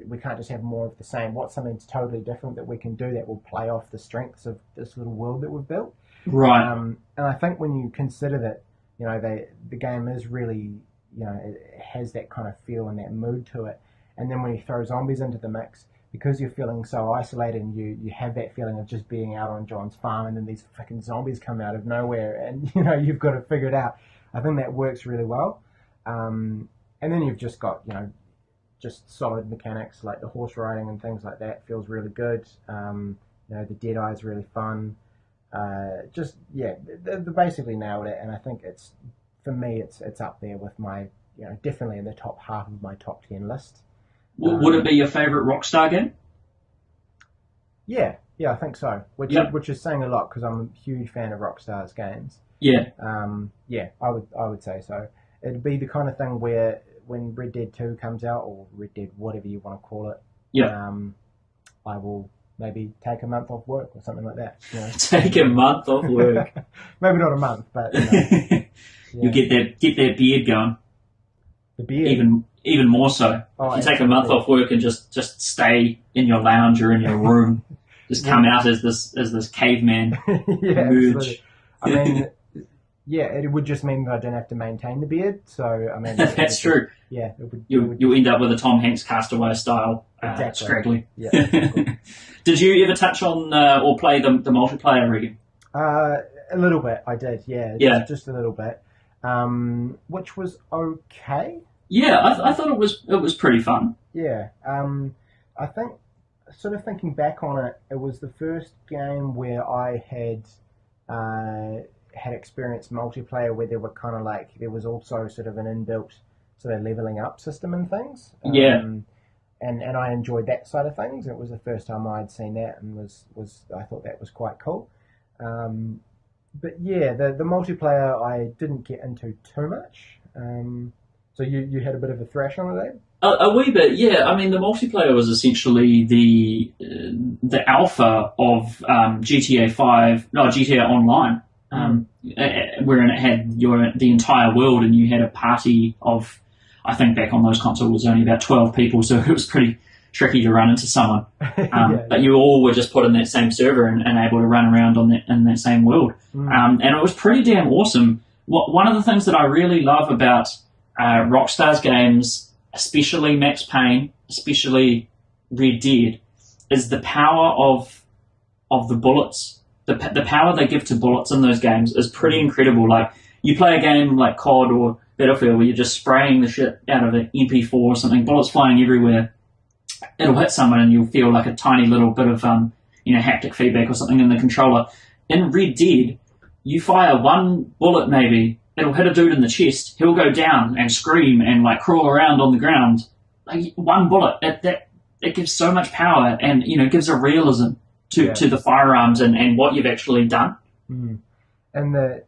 Speaker 2: we can't just have more of the same. What's something that's totally different that we can do that will play off the strengths of this little world that we've built?
Speaker 3: Right.
Speaker 2: And I think when you consider that, the game is really, it has that kind of feel and that mood to it. And then when you throw zombies into the mix, because you're feeling so isolated, and you have that feeling of just being out on John's farm, and then these fucking zombies come out of nowhere, and you've got to figure it out. I think that works really well. And then you've just got just solid mechanics, like the horse riding and things like that feels really good. The Deadeye is really fun. They basically nailed it, and I think for me it's up there with my, definitely in the top half of my top 10 list.
Speaker 3: Would it be your favourite Rockstar game?
Speaker 2: Yeah, I think so. Which is saying a lot, because I'm a huge fan of Rockstar's games.
Speaker 3: Yeah.
Speaker 2: I would say so. It'd be the kind of thing where when Red Dead 2 comes out, or Red Dead, whatever you want to call it, I will maybe take a month off work or something like that.
Speaker 3: Take a month off work.
Speaker 2: Maybe not a month, but
Speaker 3: you get that beard going.
Speaker 2: The beard,
Speaker 3: even more so.
Speaker 2: Oh,
Speaker 3: you take a month off work and just stay in your lounge or in your room, just come out as this caveman.
Speaker 2: Yeah, absolutely. I mean, it would just mean that I don't have to maintain the beard. So I mean,
Speaker 3: that's true.
Speaker 2: Yeah,
Speaker 3: you'll end up with a Tom Hanks Castaway style,
Speaker 2: exactly.
Speaker 3: scraggly.
Speaker 2: Yeah. Exactly.
Speaker 3: Did you ever touch on or play the multiplayer, Reagan?
Speaker 2: A little bit, I did. Yeah. Just a little bit, which was okay.
Speaker 3: Yeah, I thought it was pretty fun.
Speaker 2: Yeah. I think, sort of thinking back on it, it was the first game where I had experienced multiplayer where there were kind of like, there was also sort of an inbuilt sort of leveling up system and things. And I enjoyed that side of things. It was the first time I'd seen that, and I thought that was quite cool. But yeah, the multiplayer I didn't get into too much. So you had a bit of a thrash on it, eh?
Speaker 3: A wee bit, yeah. I mean, the multiplayer was essentially the alpha of GTA Online, wherein it had the entire world, and you had a party of, I think back on those consoles was only about 12 people, so it was pretty tricky to run into someone.
Speaker 2: Yeah,
Speaker 3: But you all were just put in that same server and able to run around in that same world. And it was pretty damn awesome. One of the things that I really love about Rockstar's games, especially Max Payne, especially Red Dead, is the power of the bullets. The power they give to bullets in those games is pretty incredible. Like, you play a game like COD or Battlefield where you're just spraying the shit out of an MP4 or something, bullets flying everywhere. It'll hit someone and you'll feel like a tiny little bit of haptic feedback or something in the controller. In Red Dead, you fire one bullet maybe, it'll hit a dude in the chest, he'll go down and scream and like crawl around on the ground. Like, one bullet, it gives so much power and gives a realism to the firearms and what you've actually done.
Speaker 2: And the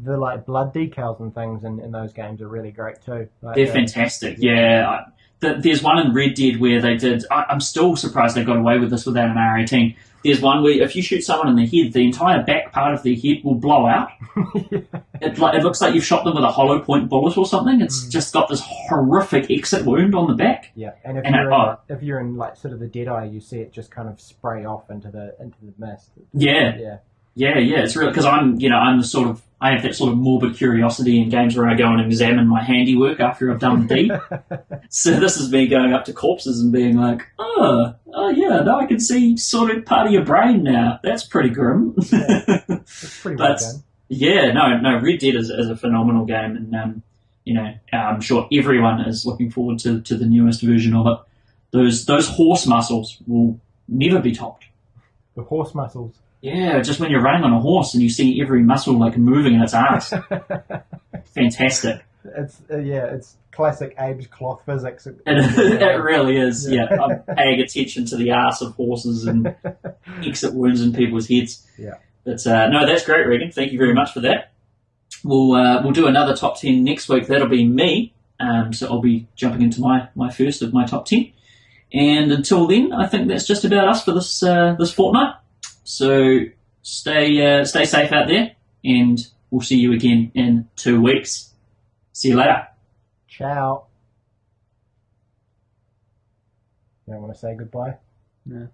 Speaker 2: like blood decals and things in those games are really great too. Like,
Speaker 3: they're fantastic. Yeah. There's one in Red Dead where they did. I'm still surprised they got away with this without an R18. There's one where if you shoot someone in the head, the entire back part of their head will blow out. It looks like you've shot them with a hollow point bullet or something. It's just got this horrific exit wound on the back.
Speaker 2: Yeah, and if you're in like sort of the Deadeye, you see it just kind of spray off into the mist.
Speaker 3: Yeah. It's really because I have that sort of morbid curiosity in games where I go and examine my handiwork after I've done the deed. So this is me going up to corpses and being like, oh yeah, now I can see sort of part of your brain now. That's pretty grim.
Speaker 2: Yeah, it's pretty well done.
Speaker 3: Yeah, no, Red Dead is a phenomenal game, and I'm sure everyone is looking forward to the newest version of it. Those horse muscles will never be topped.
Speaker 2: The horse muscles.
Speaker 3: Yeah, just when you're running on a horse and you see every muscle like moving in its ass. Fantastic.
Speaker 2: It's classic Abe's cloth physics.
Speaker 3: It really is. Yeah, I'm paying attention to the ass of horses and exit wounds in people's heads.
Speaker 2: Yeah.
Speaker 3: But no, that's great, Reagan. Thank you very much for that. We'll do another top 10 next week. That'll be me. So I'll be jumping into my first of my top 10. And until then, I think that's just about us for this fortnight. So stay safe out there, and we'll see you again in 2 weeks. See you later.
Speaker 2: Ciao. You don't want to say goodbye?
Speaker 1: No.